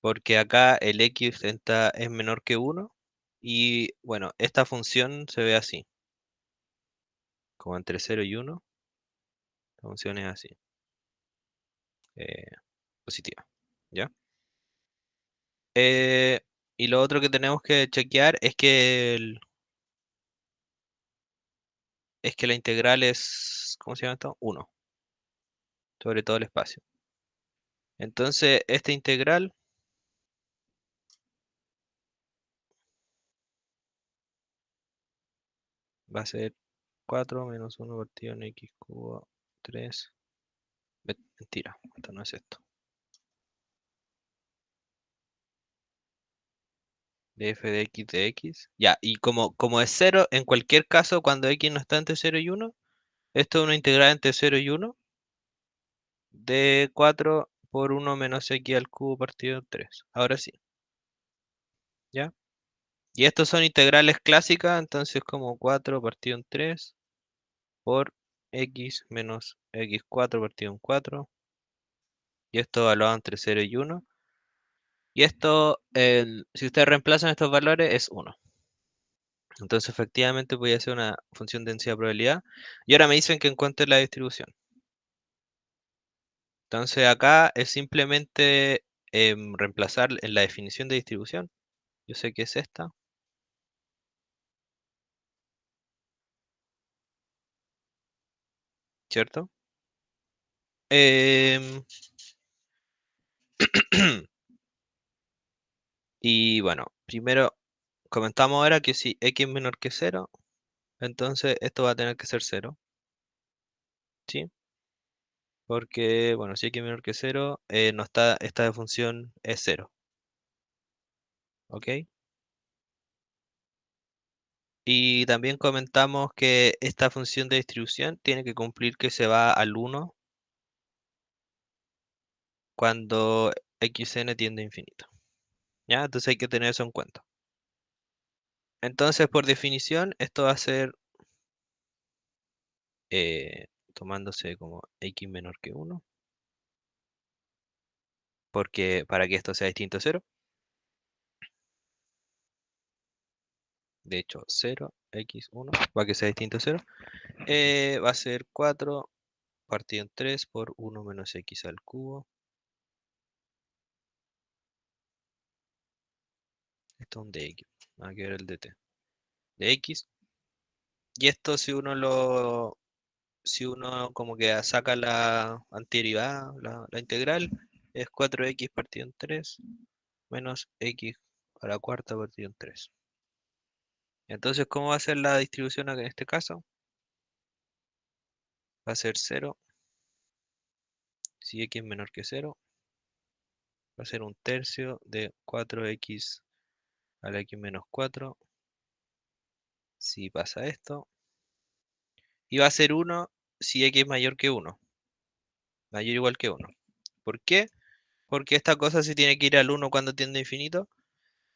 Porque acá el x es menor que 1 y bueno, esta función se ve así, como entre 0 y 1, la función es así, eh, positiva, ¿ya? Eh, y lo otro que tenemos que chequear es que la integral es, ¿cómo se llama esto? 1 sobre todo el espacio. Entonces, esta integral va a ser 4 menos 1 partido en x cubo 3. Mentira, esto no es esto. De f de x. Ya, y como es 0, en cualquier caso, cuando x no está entre 0 y 1, esto es una integral entre 0 y 1 de 4 por 1 menos x al cubo partido en 3. Ahora sí, ¿ya? Y estos son integrales clásicas, entonces como 4 partido en 3 por x menos x4 partido en 4. Y esto evaluado entre 0 y 1. Y esto, si ustedes reemplazan estos valores, es 1. Entonces efectivamente voy a hacer una función densidad-probabilidad. Y ahora me dicen que encuentre la distribución. Entonces acá es simplemente reemplazar en la definición de distribución. Yo sé que es esta, ¿cierto? Em, y bueno, primero comentamos ahora que si x es menor que 0, entonces esto va a tener que ser 0, ¿sí? Porque, bueno, si x es menor que 0, no está, esta función es 0, ¿ok? Y también comentamos que esta función de distribución tiene que cumplir que se va al 1 cuando xn tiende a infinito. ¿Ya? Entonces hay que tener eso en cuenta. Entonces, por definición, esto va a ser tomándose como x menor que 1, porque para que esto sea distinto a 0, de hecho 0, x1, para que sea distinto a 0, va a ser 4 partido en 3 por 1 menos x al cubo. Esto es un dx, va que ver el dt. De x. Y esto si uno como que saca la antiderivada, la integral, es 4x partido en 3 menos x a la cuarta partido en 3. Entonces, ¿cómo va a ser la distribución acá en este caso? Va a ser 0, si x es menor que 0, va a ser un tercio de 4x a la x menos 4, si pasa esto, y va a ser 1 si x es mayor que 1, mayor o igual que 1. ¿Por qué? Porque esta cosa se tiene que ir al 1 cuando tiende a infinito,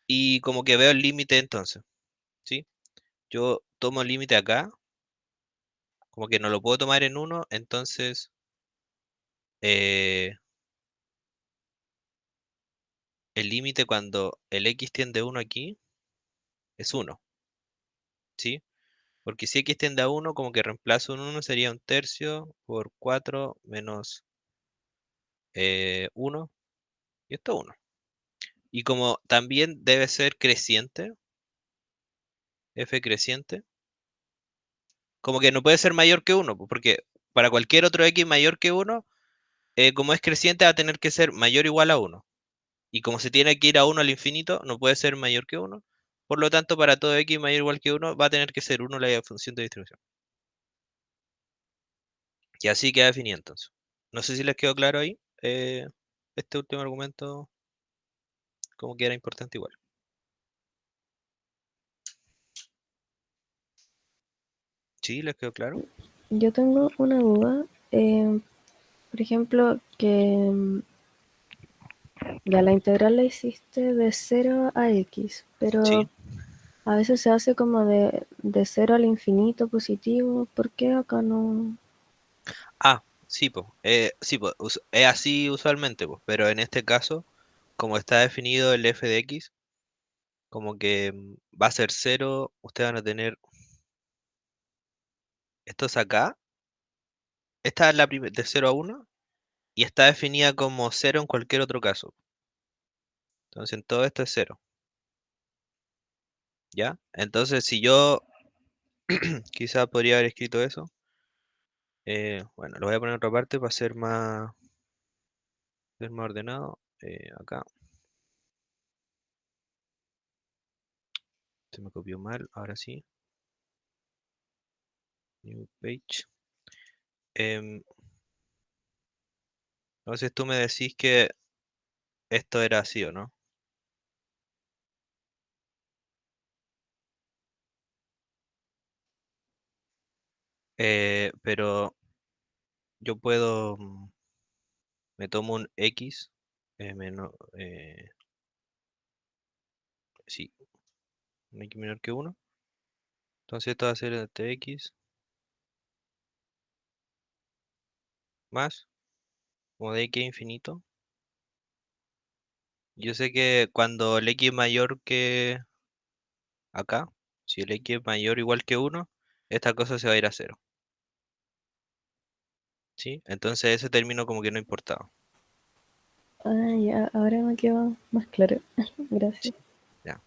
y como que veo el límite entonces, ¿sí? Yo tomo el límite acá, como que no lo puedo tomar en 1, entonces eh, el límite cuando el x tiende a 1 aquí es 1, ¿sí? Porque si x tiende a 1, como que reemplazo un 1, sería un tercio por 4 menos 1, y esto es 1. Y como también debe ser creciente, f creciente, como que no puede ser mayor que 1, porque para cualquier otro x mayor que 1, como es creciente va a tener que ser mayor o igual a 1. Y como se tiene que ir a 1 al infinito, no puede ser mayor que 1. Por lo tanto, para todo x mayor o igual que 1, va a tener que ser 1 la función de distribución. Y así queda definido entonces. No sé si les quedó claro ahí. Este último argumento, como que era importante igual. ¿Sí? ¿Les quedó claro? Yo tengo una duda, por ejemplo, que ya la integral la hiciste de 0 a x, pero Sí. a veces se hace como de 0 al infinito positivo. ¿Por qué acá no? Ah, sí, pues. Sí, po, es así usualmente, pues. Pero en este caso, como está definido el f de x, como que va a ser 0, ustedes van a tener estos acá. Esta es la de 0 a 1 y está definida como 0 en cualquier otro caso. Entonces en todo esto es 0, ¿ya? Entonces si yo quizá podría haber escrito eso. Bueno, lo voy a poner en otra parte para ser más ordenado. Acá se me copió mal, ahora sí. New page. Em, entonces tú me decís que esto era así, ¿o no? Pero yo puedo, me tomo un x sí, un x menor que uno. Entonces esto va a ser tx más, como de x infinito. Yo sé que cuando el x es mayor que acá, si el x es mayor o igual que uno, esta cosa se va a ir a cero. ¿Sí? Entonces ese término como que no importaba. Ah, ya, ahora me quedó más claro. Sí, Gracias. ya.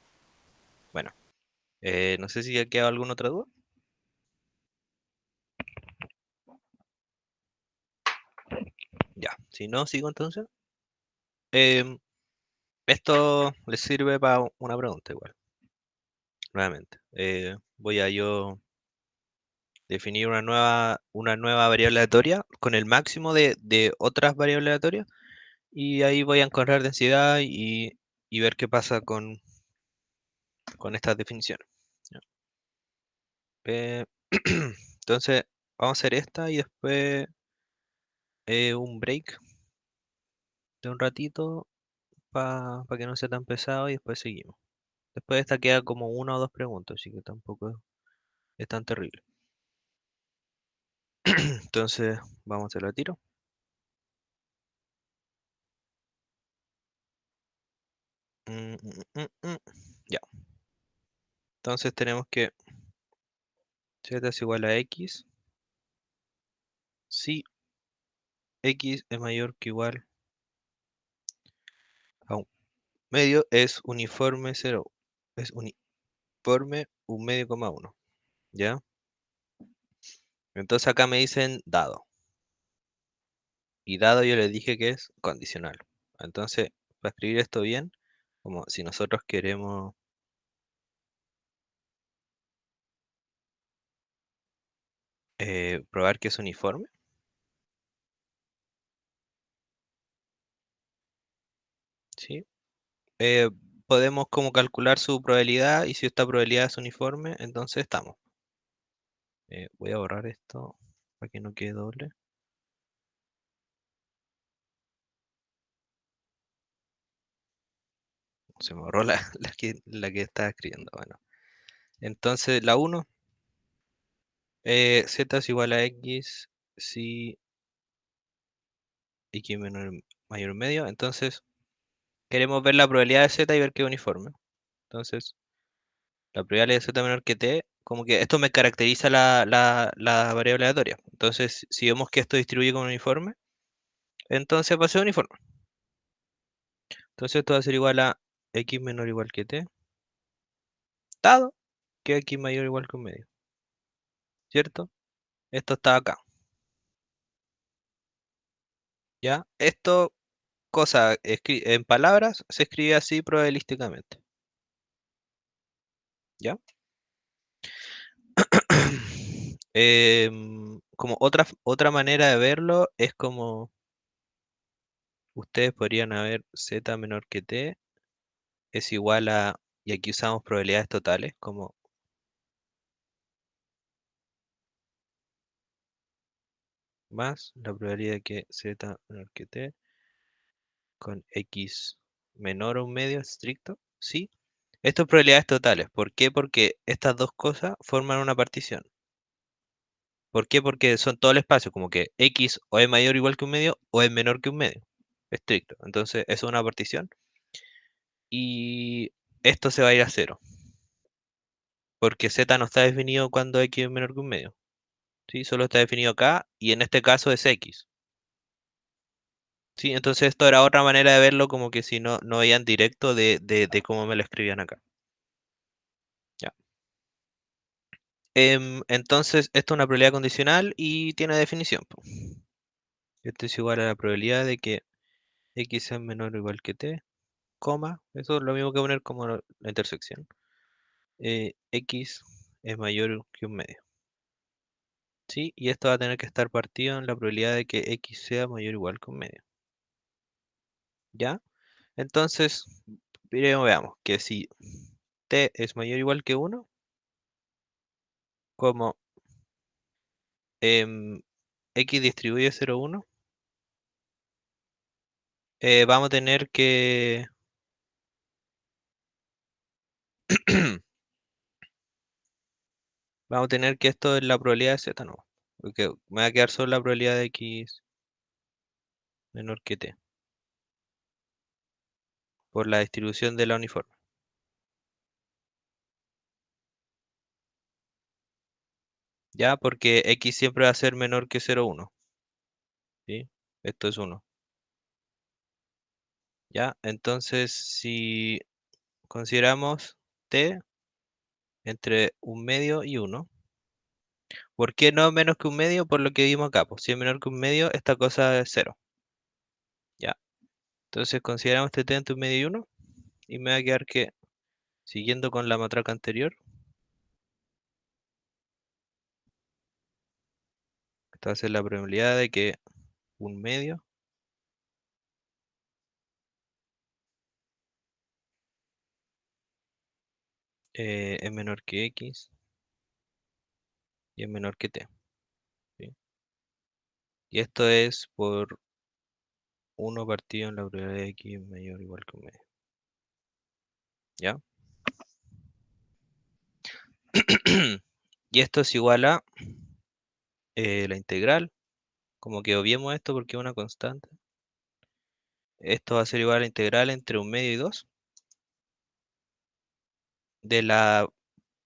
Bueno, no sé si ha quedado alguna otra duda. Ya, si no, sigo entonces. Em, Esto les sirve para una pregunta igual, nuevamente. Voy a yo definir una nueva variable aleatoria con el máximo de otras variables aleatorias y ahí voy a encontrar densidad y ver qué pasa con estas definiciones. ¿Ya? Eh, entonces, vamos a hacer esta y después un break de un ratito para que no sea tan pesado y después seguimos. Después de esta queda como una o dos preguntas, así que tampoco es tan terrible. Entonces, vamos a hacerlo a tiro. Ya. Entonces tenemos que z es igual a x si x es mayor que igual a un medio es uniforme cero. Es uniforme un medio coma uno. ¿Ya? Entonces acá me dicen dado. Y dado yo les dije que es condicional. Entonces, para escribir esto bien, como si nosotros queremos probar que es uniforme, ¿sí? Eh, Podemos como calcular su probabilidad y si esta probabilidad es uniforme, entonces estamos. Voy a borrar esto para que no quede doble. Se me borró la que estaba escribiendo. Bueno, entonces la uno z es igual a x si x mayor o medio. Entonces queremos ver la probabilidad de z y ver que es uniforme. Entonces, la probabilidad de z menor que t, como que esto me caracteriza la variable aleatoria. Entonces, si vemos que esto distribuye como uniforme, entonces va a ser uniforme. Entonces esto va a ser igual a x menor o igual que t, dado que x mayor o igual que un medio, ¿cierto? Esto está acá, ¿ya? Esto, cosa, en palabras, se escribe así probabilísticamente, ¿ya? Como otra manera de verlo es como ustedes podrían haber z menor que t es igual a, y aquí usamos probabilidades totales, como más la probabilidad de que z menor que t con x menor o un medio estricto, ¿sí? Esto es probabilidades totales. ¿Por qué? Porque estas dos cosas forman una partición. ¿Por qué? Porque son todo el espacio, como que x o es mayor o igual que un medio o es menor que un medio. Estricto. Entonces, eso es una partición. Y esto se va a ir a cero. Porque z no está definido cuando x es menor que un medio. ¿Sí? Solo está definido acá y en este caso es x. ¿Sí? Entonces esto era otra manera de verlo como que si no veían directo de cómo me lo escribían acá. Ya. Entonces esto es una probabilidad condicional y tiene definición, po. Esto es igual a la probabilidad de que x es menor o igual que t, coma, eso es lo mismo que poner como la intersección. X es mayor que un medio. ¿Sí? Y esto va a tener que estar partido en la probabilidad de que x sea mayor o igual que un medio. ¿Ya? Entonces, primero veamos que si t es mayor o igual que uno, como x distribuye 0, 1, vamos a tener que... Vamos a tener que esto es la probabilidad de z, no. Porque me va a quedar solo la probabilidad de x menor que t. Por la distribución de la uniforme. Ya, porque x siempre va a ser menor que 0,1. ¿Sí? Esto es 1. Ya, entonces si consideramos t entre un medio y 1. ¿Por qué no menos que un medio? Por lo que vimos acá. Pues si es menor que un medio, esta cosa es 0. Ya. Entonces consideramos este t entre un medio y 1. Y me va a quedar que, siguiendo con la matraca anterior, esta va a ser la probabilidad de que un medio es menor que x y es menor que t. ¿Sí? Y esto es por 1 partido en la probabilidad de x mayor o igual que un medio. ¿Ya? Y esto es igual a la integral. Como que obviemos esto porque es una constante. Esto va a ser igual a la integral entre un medio y 2 de la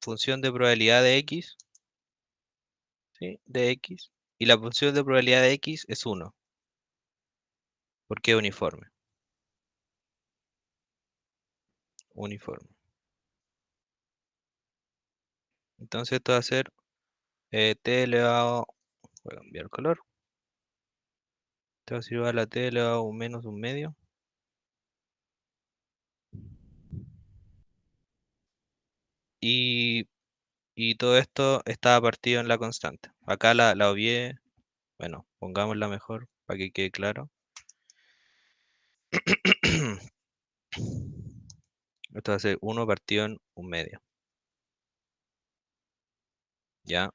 función de probabilidad de x, ¿sí? De x. Y la función de probabilidad de x es 1 porque es uniforme. Uniforme. Entonces esto va a ser t elevado, voy a cambiar el color. Esto va a ser igual a t elevado a un menos un medio. Y, y todo esto está partido en la constante. Acá la obvié. Bueno, pongámosla mejor para que quede claro. Esto va a ser 1 partido en un medio. ¿Ya?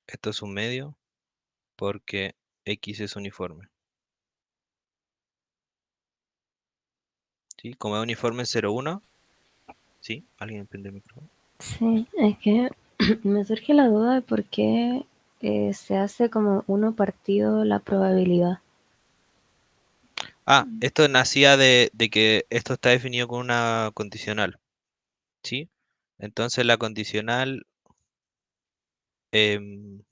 Esto es un medio porque x es uniforme. ¿Sí? Como es uniforme en 0,1. ¿Sí? ¿Alguien prende el micrófono? Sí, es que me surge la duda de por qué se hace como uno partido la probabilidad. Ah, esto nacía de que esto está definido con una condicional. ¿Sí? Entonces la condicional, em,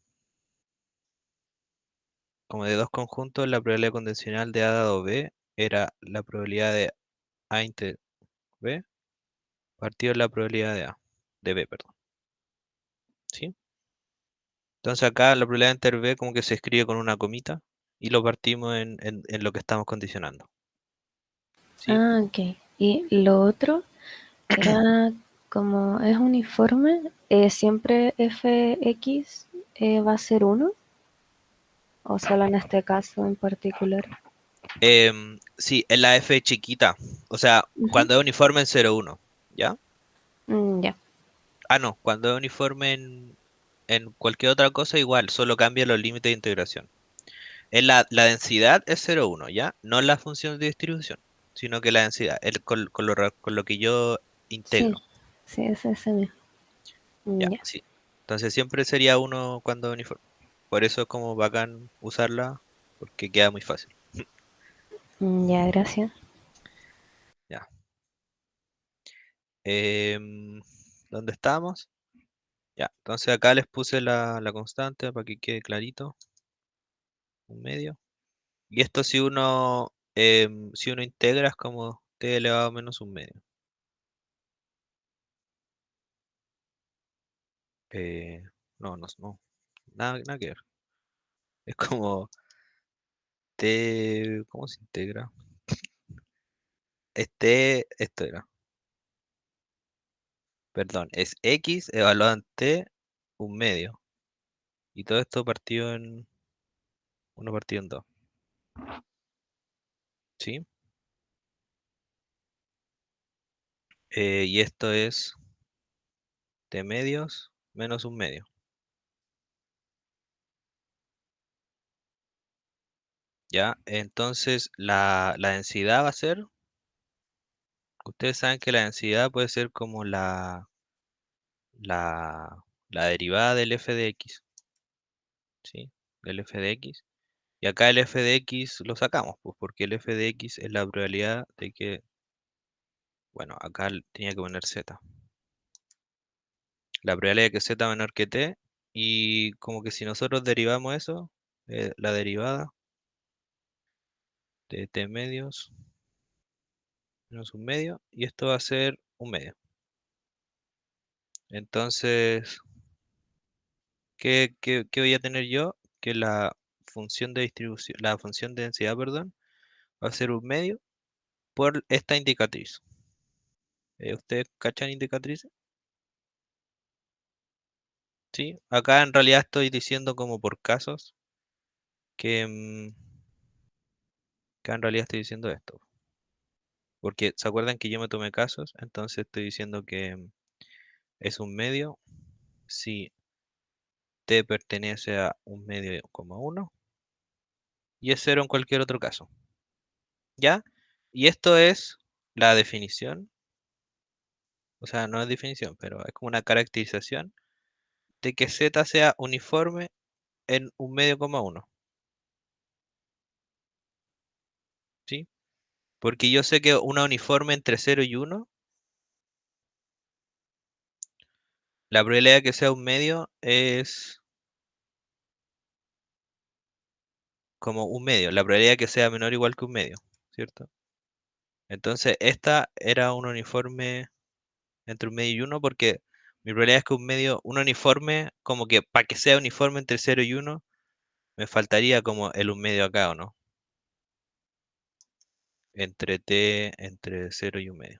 como de dos conjuntos, la probabilidad condicional de A dado B era la probabilidad de A inter B partido la probabilidad de A, de B, perdón. ¿Sí? Entonces acá la probabilidad inter B como que se escribe con una comita y lo partimos en lo que estamos condicionando. ¿Sí? Ah, ok. Y lo otro era como es uniforme, siempre fx va a ser uno o solo en este caso en particular. Sí, en la F chiquita. O sea, Ujú. cuando es uniforme en 0,1. ¿Ya? Ya. Ah, no, cuando es uniforme en cualquier otra cosa, igual, solo cambia los límites de integración. En la densidad es 0,1, ¿ya? No la función de distribución, sino que la densidad, con lo que yo Sí, integro. sí, es ese mismo. Ya, Ya. sí. Entonces siempre sería uno cuando es uniforme. Por eso es como bacán usarla, porque queda muy fácil. Ya, gracias. Ya. Em, ¿Dónde estamos? Ya, entonces acá les puse la constante para que quede clarito, un medio. Y esto si uno integra es como t elevado a menos un medio. Eh, no, no, no, nada que ver. Es como ¿cómo se integra? Esto era, perdón, es x evaluado en t un medio. Y todo esto partido en, uno partido en dos. ¿Sí? Y esto es t medios menos un medio. ¿ya? Entonces la densidad va a ser, ustedes saben que la densidad puede ser como la derivada del f de x, ¿sí? Del f de x. Y acá el f de x lo sacamos, pues porque el f de x es la probabilidad de que, bueno, acá tenía que poner z. La probabilidad de que z menor que t, y como que si nosotros derivamos eso, la derivada de t medios menos un medio, y esto va a ser un medio. Entonces, ¿qué voy a tener yo? Que la función de distribución, la función de densidad, perdón, va a ser un medio por esta indicatriz. ¿Ustedes cachan indicatrices? Sí, acá en realidad estoy diciendo como por casos que, acá en realidad estoy diciendo esto. Porque se acuerdan que yo me tomé casos, entonces estoy diciendo que es un medio si t pertenece a un medio coma uno y es cero en cualquier otro caso. ¿Ya? Y esto es la definición, o sea, no es definición, pero es como una caracterización de que z sea uniforme en un medio coma uno, ¿sí? Porque yo sé que una uniforme entre cero y uno, la probabilidad de que sea un medio es como un medio, la probabilidad de que sea menor o igual que un medio, ¿cierto? Entonces, esta era un uniforme entre un medio y uno porque mi probabilidad es que un medio, un uniforme, como que para que sea uniforme entre cero y uno me faltaría como el un medio acá, ¿o no? Entre t, entre cero y un medio,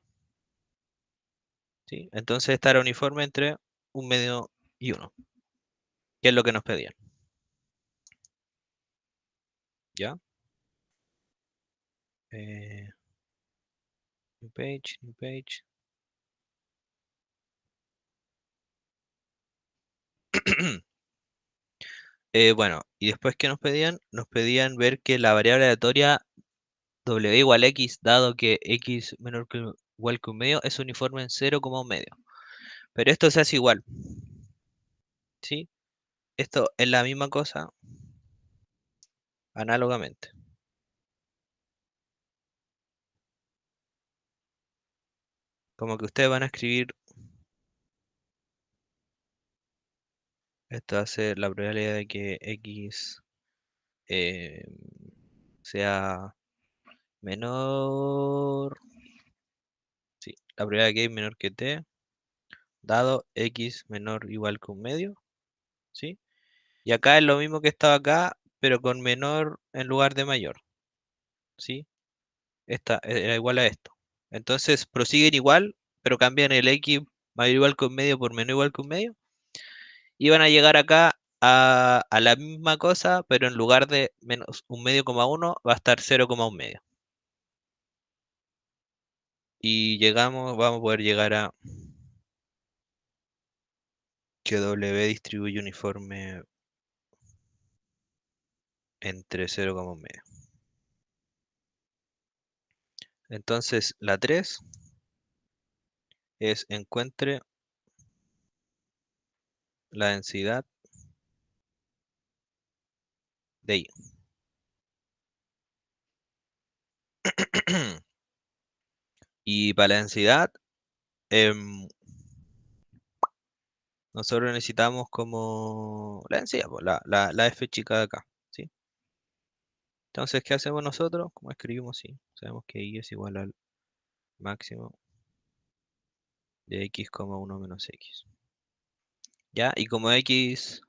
¿sí? Entonces, esta era uniforme entre un medio y uno, que es lo que nos pedían, ¿ya? Eh, new page, new page. Bueno, y después, ¿qué nos pedían? Nos pedían ver que la variable aleatoria w igual x, dado que x menor que igual que un medio, es uniforme en cero como un medio. Pero esto se hace igual, ¿sí? Esto es la misma cosa análogamente. Como que ustedes van a escribir, esto va a ser la probabilidad de que x eh, sea menor, sí, la probabilidad de que y menor que t, dado x menor o igual que un medio, ¿sí? Y acá es lo mismo que estaba acá, pero con menor en lugar de mayor, ¿sí? Esta era igual a esto. Entonces prosiguen igual, pero cambian el x mayor o igual que un medio por menor o igual que un medio. Y van a llegar acá a la misma cosa, pero en lugar de menos un medio coma uno, va a estar 0,1 medio. Y llegamos, vamos a poder llegar a que W distribuye uniforme entre 0,1 medio. Entonces la 3 es encuentre la densidad de I. Y para la densidad, em, nosotros necesitamos como la densidad, pues, la F chica de acá, ¿sí? Entonces, ¿qué hacemos nosotros? Como escribimos, sí. Sabemos que I es igual al máximo de x, 1 menos x. ¿Ya? Y como x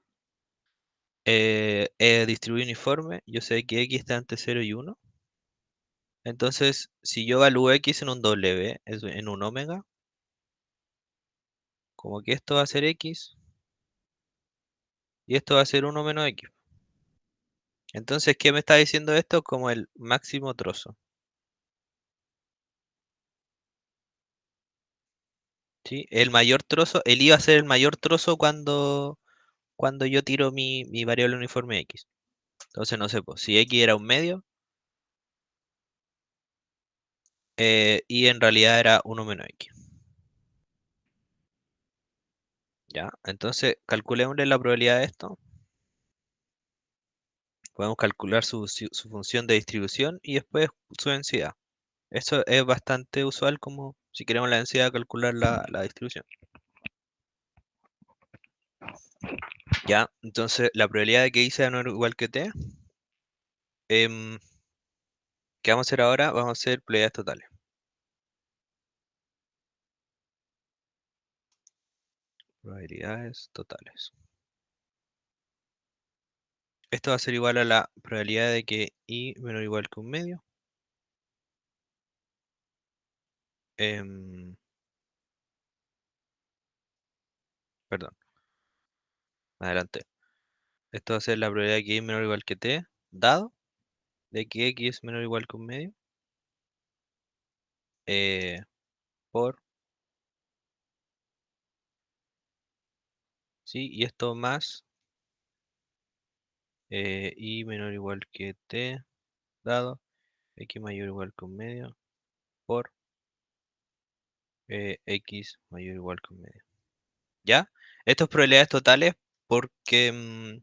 distribuye uniforme, yo sé que x está entre 0 y 1. Entonces, si yo evalúo x en un W, en un omega, como que esto va a ser x y esto va a ser 1 menos x. Entonces, ¿qué me está diciendo esto? Como el máximo trozo. ¿Sí? El mayor trozo, el I va a ser el mayor trozo cuando yo tiro mi variable uniforme x. Entonces, no sé, pues, si x era un medio, y en realidad era uno menos x. ¿Ya? Entonces, calculémosle la probabilidad de esto. Podemos calcular su función de distribución y después su densidad. Eso es bastante usual como si queremos la densidad, calcular la distribución. Ya, entonces la probabilidad de que y sea menor o igual que t, em, ¿qué vamos a hacer ahora? Vamos a hacer probabilidades totales. Probabilidades totales. Esto va a ser igual a la probabilidad de que y menor o igual que un medio. em, Perdón, adelante. Esto va a ser la probabilidad de que y menor o igual que t, dado de que x es menor o igual que un medio, eh, por, ¿sí? Y esto más y menor o igual que t, dado x mayor o igual que un medio, por x mayor o igual que un medio. ¿Ya? Estas probabilidades totales porque,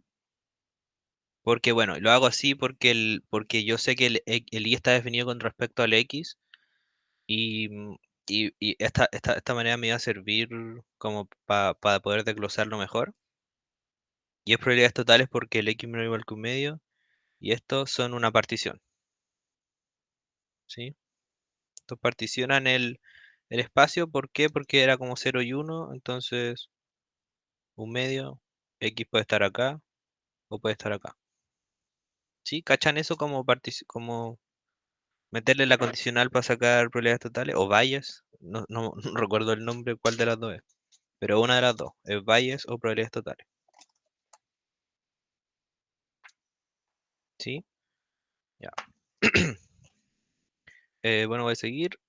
porque bueno, lo hago así porque, porque yo sé que el y está definido con respecto al x y, y esta manera me va a servir como para poder desglosarlo mejor. Y es probabilidades totales porque el x menor o igual que un medio y estos son una partición, ¿sí? Estos particionan el espacio, ¿por qué? Porque era como 0 y 1, entonces un medio, x puede estar acá o puede estar acá. ¿Sí? ¿Cachan eso como, como meterle la condicional para sacar probabilidades totales? O bayes, no recuerdo el nombre, cuál de las dos es. Pero una de las dos, es bayes o probabilidades totales. ¿Sí? Ya. Bueno, voy a seguir.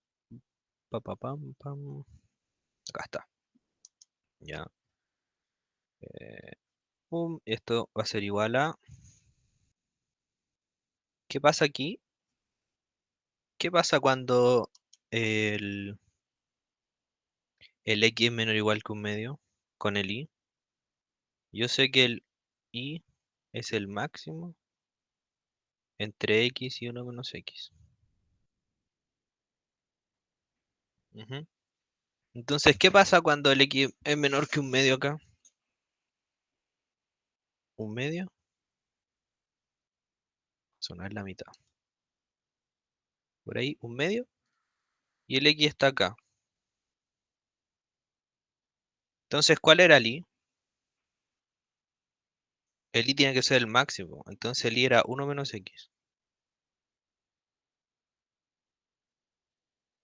Pam. Acá está. Ya. Eh, Esto va a ser igual a... ¿Qué pasa aquí? ¿Qué pasa cuando el, el x es menor o igual que un medio con el y? Yo sé que el y es el máximo entre x y 1 menos x. Ujú. Entonces, ¿qué pasa cuando el x es menor que un medio acá? Un medio, eso no es la mitad. Por ahí, un medio, y el x está acá. Entonces, ¿cuál era el y? El y tiene que ser el máximo. Entonces, el y era 1 menos x.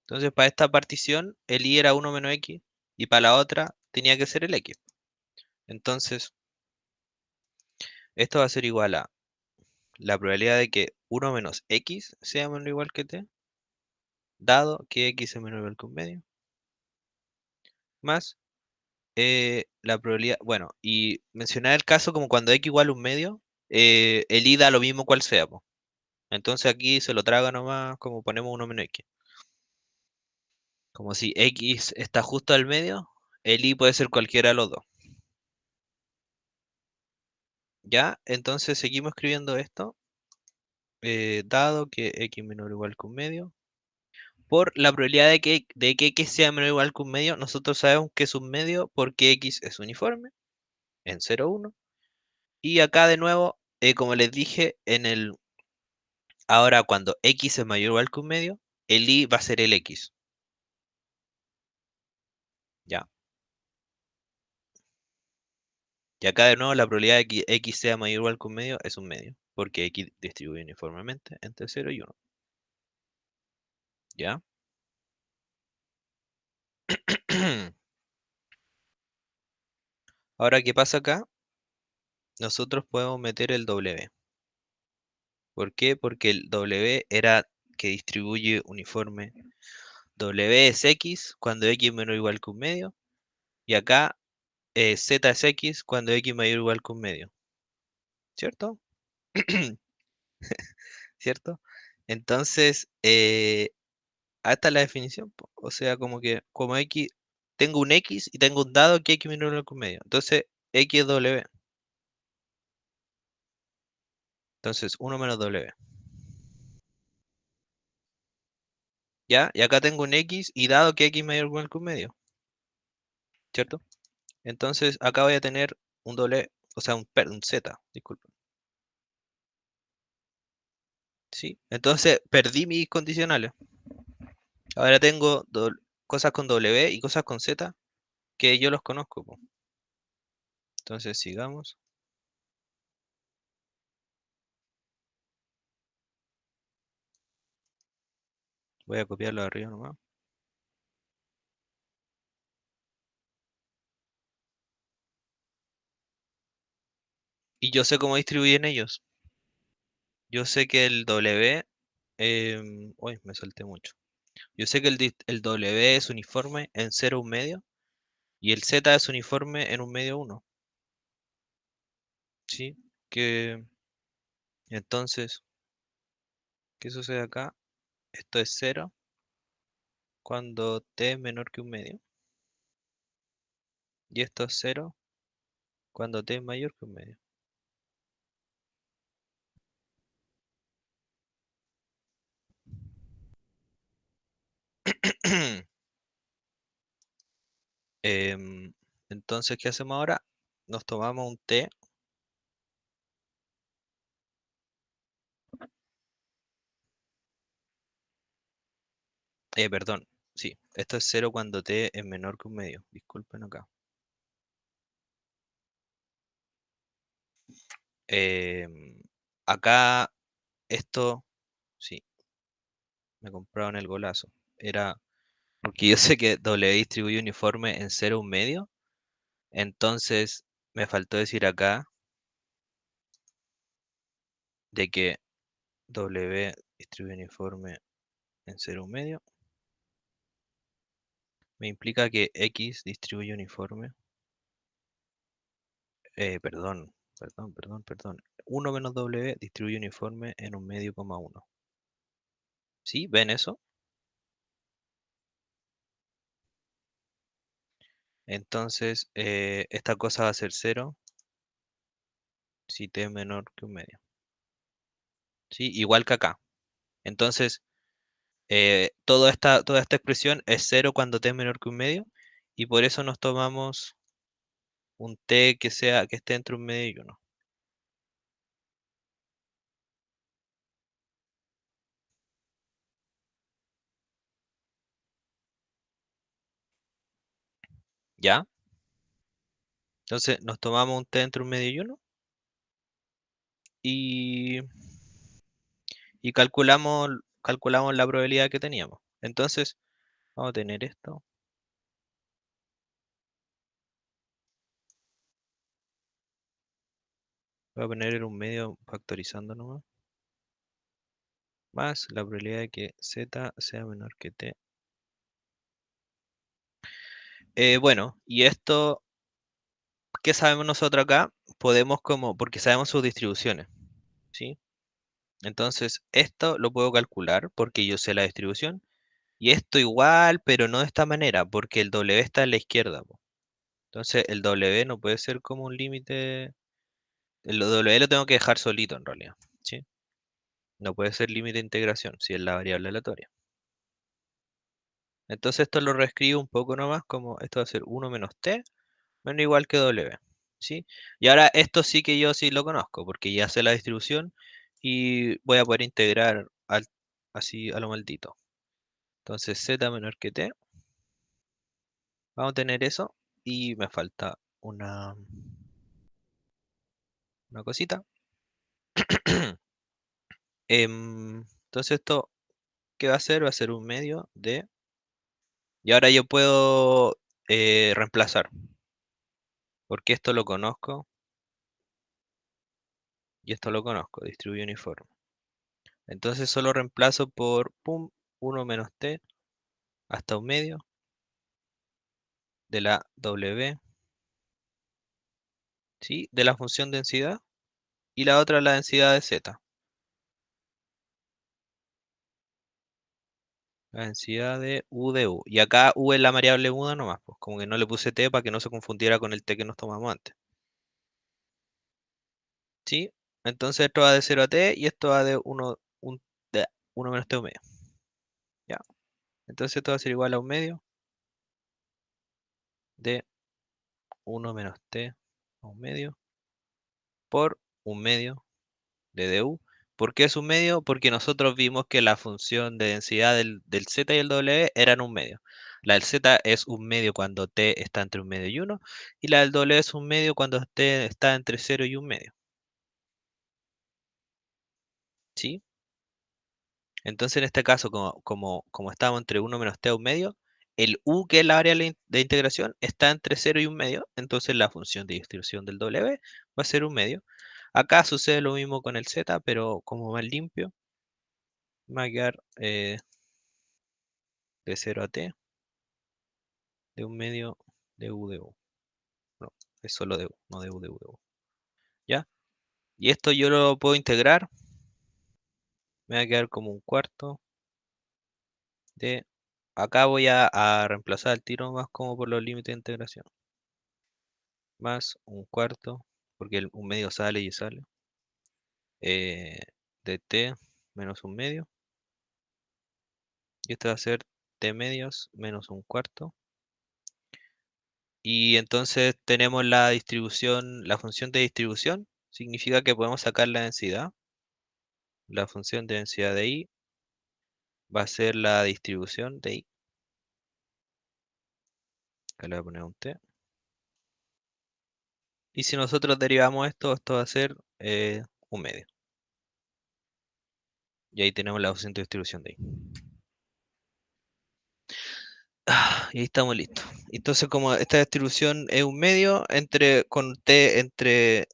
Entonces, para esta partición, el y era 1 menos x, y para la otra tenía que ser el x. Entonces, esto va a ser igual a la probabilidad de que 1 menos x sea menor o igual que t, dado que x es menor o igual que un medio, más la probabilidad, bueno, y mencionar el caso como cuando x igual a un medio, el y da lo mismo cual sea, po. Entonces aquí se lo traga nomás como ponemos 1 menos x. Como si x está justo al medio, el y puede ser cualquiera de los dos. ¿Ya? Entonces seguimos escribiendo esto, dado que x menor o igual que un medio, por la probabilidad de que x sea menor o igual que un medio, nosotros sabemos que es un medio porque x es uniforme en 0, 1. Y acá de nuevo, como les dije, ahora cuando x es mayor o igual que un medio, el y va a ser el x. ¿Ya? Y acá de nuevo la probabilidad de que x sea mayor o igual que un medio es un medio, porque x distribuye uniformemente entre 0 y 1. ¿Ya? Ahora, ¿qué pasa acá? Nosotros podemos meter el W. ¿Por qué? Porque el W era que distribuye uniforme. W es X cuando X es menor o igual que un medio. Y acá Z es X cuando X es mayor o igual que un medio. ¿Cierto? ¿Cierto? Entonces, esta es la definición, po. O sea, como que como X, tengo un X y tengo un dado que X menor que un medio. Entonces, X es W. Entonces, uno menos W. ¿Ya? Y acá tengo un X y dado que X mayor o igual que un medio. ¿Cierto? Entonces, acá voy a tener un W, o sea, un Z, disculpa. ¿Sí? Entonces, perdí mis condicionales. Ahora tengo cosas con W y cosas con Z que yo los conozco, po. Entonces, sigamos. Voy a copiarlo de arriba nomás. Y yo sé cómo distribuyen ellos. Yo sé que el W, uy, me salté mucho. Yo sé que el W es uniforme en 0 un medio y el Z es uniforme en un medio uno. ¿Sí? Que entonces, ¿qué sucede acá? Esto es cero cuando T es menor que un medio. Y esto es cero cuando T es mayor que un medio. Em, entonces, ¿qué hacemos ahora? Nos tomamos un T, perdón, sí, esto es cero cuando T es menor que un medio. Disculpen acá. Em, acá esto, sí, me compraron el golazo. Era porque yo sé que W distribuye uniforme en cero un medio. Entonces me faltó decir acá de que W distribuye uniforme en cero un medio. Me implica que X distribuye uniforme. Perdón. Uno menos W distribuye uniforme en un medio coma uno. ¿Sí? ¿Ven eso? Entonces, esta cosa va a ser cero si T es menor que un medio. ¿Sí? Igual que acá. Entonces, toda esta expresión es cero cuando T es menor que un medio. Y por eso nos tomamos un T que esté entre un medio y uno. ¿Ya? Entonces, nos tomamos un T entre un medio y uno. Y, y calculamos la probabilidad que teníamos. Entonces, vamos a tener esto. Voy a poner en un medio factorizando nomás. Más la probabilidad de que Z sea menor que T. Bueno, y esto, ¿qué sabemos nosotros acá? Podemos porque sabemos sus distribuciones, ¿sí? Entonces, esto lo puedo calcular porque yo sé la distribución. Y esto igual, pero no de esta manera, porque el W está a la izquierda, po. Entonces, el W no puede ser como un límite. El W lo tengo que dejar solito en realidad, ¿sí? No puede ser límite de integración si es la variable aleatoria. Entonces esto lo reescribo un poco nomás, como esto va a ser uno menos t, menos igual que w, ¿sí? Y ahora esto sí que yo sí lo conozco, porque ya sé la distribución y voy a poder integrar así a lo maldito. Entonces z menor que t, vamos a tener eso, y me falta una cosita. Entonces esto, ¿qué va a ser? Va a ser un medio de... Y ahora yo puedo reemplazar, porque esto lo conozco y esto lo conozco, distribuye uniforme. Entonces solo reemplazo por, pum, uno menos t hasta un medio de la w, ¿sí? De la función densidad, y la otra la densidad de z. La densidad de U de U. Y acá U es la variable muda nomás, pues como que no le puse T para que no se confundiera con el T que nos tomamos antes. ¿Sí? Entonces esto va de 0 a T y esto va de 1, de 1 menos T un medio. ¿Ya? Entonces esto va a ser igual a un medio de 1 menos T a un medio por un medio de du. ¿Por qué es un medio? Porque nosotros vimos que la función de densidad del z y el w eran un medio. La del z es un medio cuando t está entre un medio y uno, y la del w es un medio cuando t está entre cero y un medio. ¿Sí? Entonces en este caso, como estamos entre uno menos t a un medio, el u, que es la variable de integración, está entre cero y un medio, entonces la función de distribución del w va a ser un medio. Acá sucede lo mismo con el z, pero como más limpio, va a quedar de 0 a t de un medio de u de u. No, es solo de u, no de u de u de u. ¿Ya? Y esto yo lo puedo integrar. Me va a quedar como un cuarto de... Acá voy a reemplazar el tiro más como por los límites de integración. Más un cuarto, porque un medio sale y sale. eh, de t menos un medio. Y esto va a ser t medios menos un cuarto. Y entonces tenemos la distribución, la función de distribución. Significa que podemos sacar la densidad. La función de densidad de i va a ser la distribución de i. Acá le voy a poner un t. Y si nosotros derivamos esto, esto va a ser un medio. Y ahí tenemos la función de distribución de i. Y ahí estamos listos. Entonces, como esta distribución es un medio, con t entre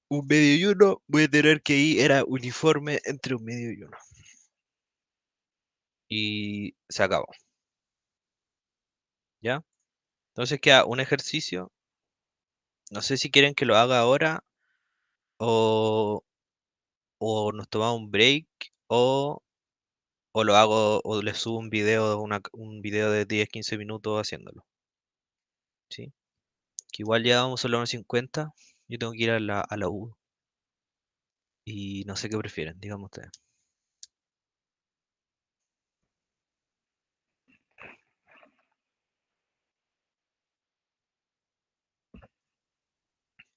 un medio y uno, voy a tener que i era uniforme entre un medio y uno. Y se acabó. ¿Ya? Entonces queda un ejercicio. No sé si quieren que lo haga ahora o, o nos tomamos un break o lo hago o le subo un video, un video de 10-15 minutos haciéndolo. ¿Sí? Que igual ya vamos a la 1:50. Yo tengo que ir a la U. Y no sé qué prefieren, díganme ustedes.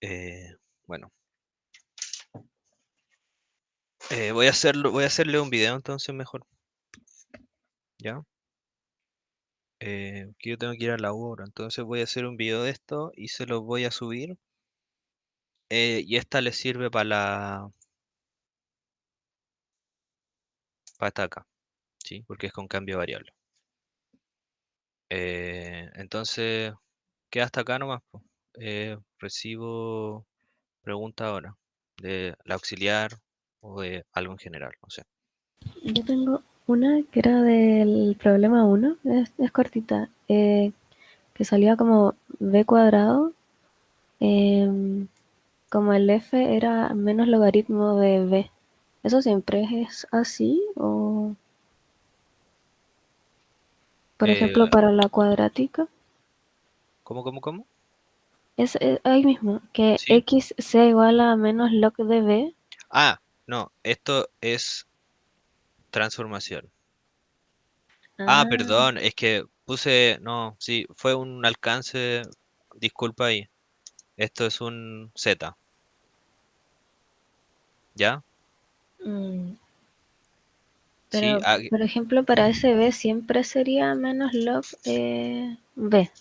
Eh, bueno, voy a hacerle un video entonces mejor. ¿Ya? Que yo tengo que ir a la U ahora. Entonces voy a hacer un video de esto y se lo voy a subir. Y esta le sirve para esta acá. ¿Sí? Porque es con cambio de variable. Entonces, queda hasta acá nomás, po. Recibo pregunta ahora de la auxiliar o de algo en general, no sé. Yo tengo una que era del problema uno, es cortita, que salía como b cuadrado, em, como el f era menos logaritmo de b. ¿Eso siempre es así? O, por ejemplo, Eh, para la cuadrática, ¿cómo? es ahí mismo, que ¿Sí? x sea igual a menos log de b. Ah, no, esto es transformación. Ah, Ah, perdón, es que puse, no, sí, fue un alcance, disculpa ahí. Esto es un Z, ¿ya? mm, Sí, pero, por ejemplo, para ese b siempre sería menos log b.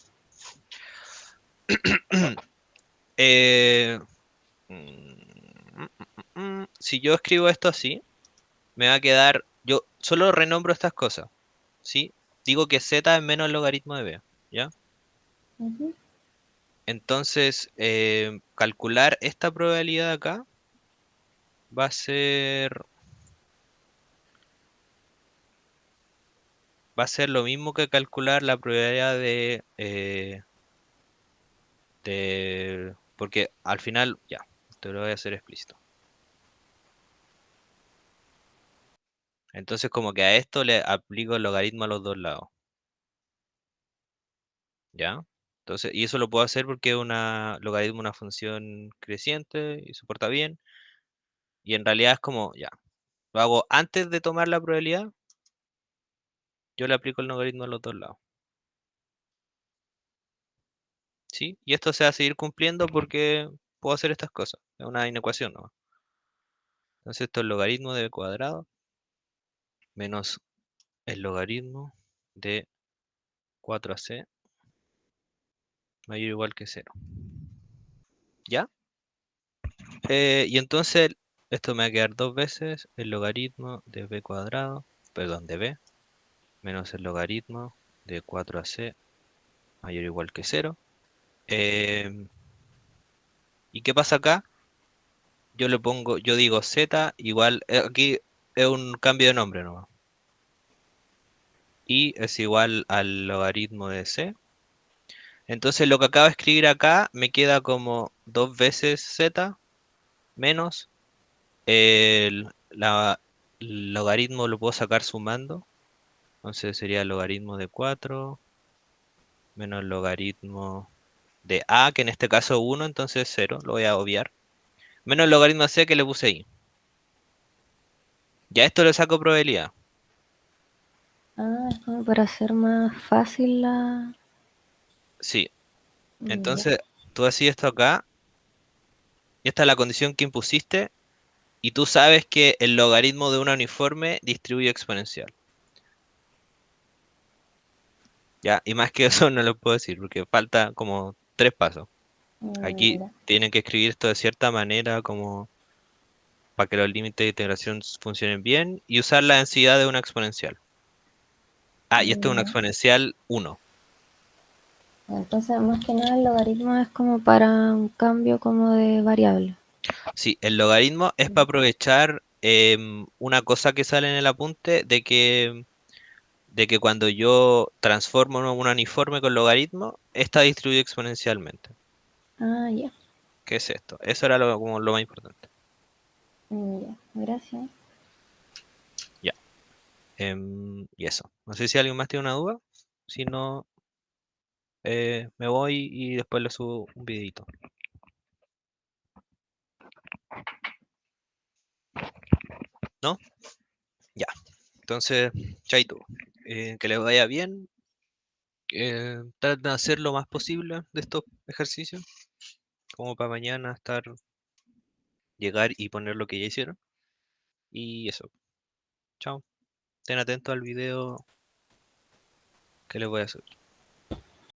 eh, si yo escribo esto así, me va a quedar, yo solo renombro estas cosas, ¿sí? Digo que Z es menos el logaritmo de B, ¿ya? Ujú. Entonces, calcular esta probabilidad acá va a ser, va a ser lo mismo que calcular la probabilidad porque al final, ya, te lo voy a hacer explícito. Entonces como que a esto le aplico el logaritmo a los dos lados, ¿ya? Entonces, y eso lo puedo hacer porque es una logaritmo una función creciente y se porta bien. Y en realidad es como, ya, lo hago antes de tomar la probabilidad, yo le aplico el logaritmo a los dos lados, ¿sí? Y esto se va a seguir cumpliendo porque puedo hacer estas cosas. Es una inecuación, ¿no? Entonces esto es el logaritmo de b cuadrado menos el logaritmo de 4ac mayor o igual que cero. ¿Ya? Y entonces esto me va a quedar dos veces el logaritmo de b cuadrado, perdón, de b, menos el logaritmo de 4ac mayor o igual que cero. Em, ¿Y qué pasa acá? Yo le pongo, yo digo z igual, aquí es un cambio de nombre nomás. Y es igual al logaritmo de c. Entonces lo que acabo de escribir acá me queda como dos veces z menos el logaritmo lo puedo sacar sumando. Entonces sería el logaritmo de 4 menos el logaritmo de a, que en este caso es 1, entonces cero, lo voy a obviar. Menos el logaritmo de c que le puse ahí. Ya esto le saco probabilidad. Ah, es como para hacer más fácil la... Sí. Ya. Entonces tú haces esto acá, y esta es la condición que impusiste, y tú sabes que el logaritmo de una uniforme distribuye exponencial. Ya, y más que eso no lo puedo decir, porque falta como tres pasos. Aquí Ya. tienen que escribir esto de cierta manera como para que los límites de integración funcionen bien y usar la densidad de una exponencial. Ah, y esto es una Ya. exponencial uno. Entonces, más que nada, el logaritmo es como para un cambio como de variable. Sí, el logaritmo es para aprovechar una cosa que sale en el apunte de que cuando yo transformo un uniforme con logaritmo, esta distribuye exponencialmente. Ah, ya. ¿Qué es esto? Eso era como lo más importante. Ya. Gracias. Ya. Y eso. No sé si alguien más tiene una duda. Si no, me voy y después le subo un videito. ¿No? Ya. Entonces, chaito. Que les vaya bien. Traten de hacer lo más posible de estos ejercicios. Como para mañana llegar y poner lo que ya hicieron. Y eso. Chao. Estén atentos al video que les voy a subir.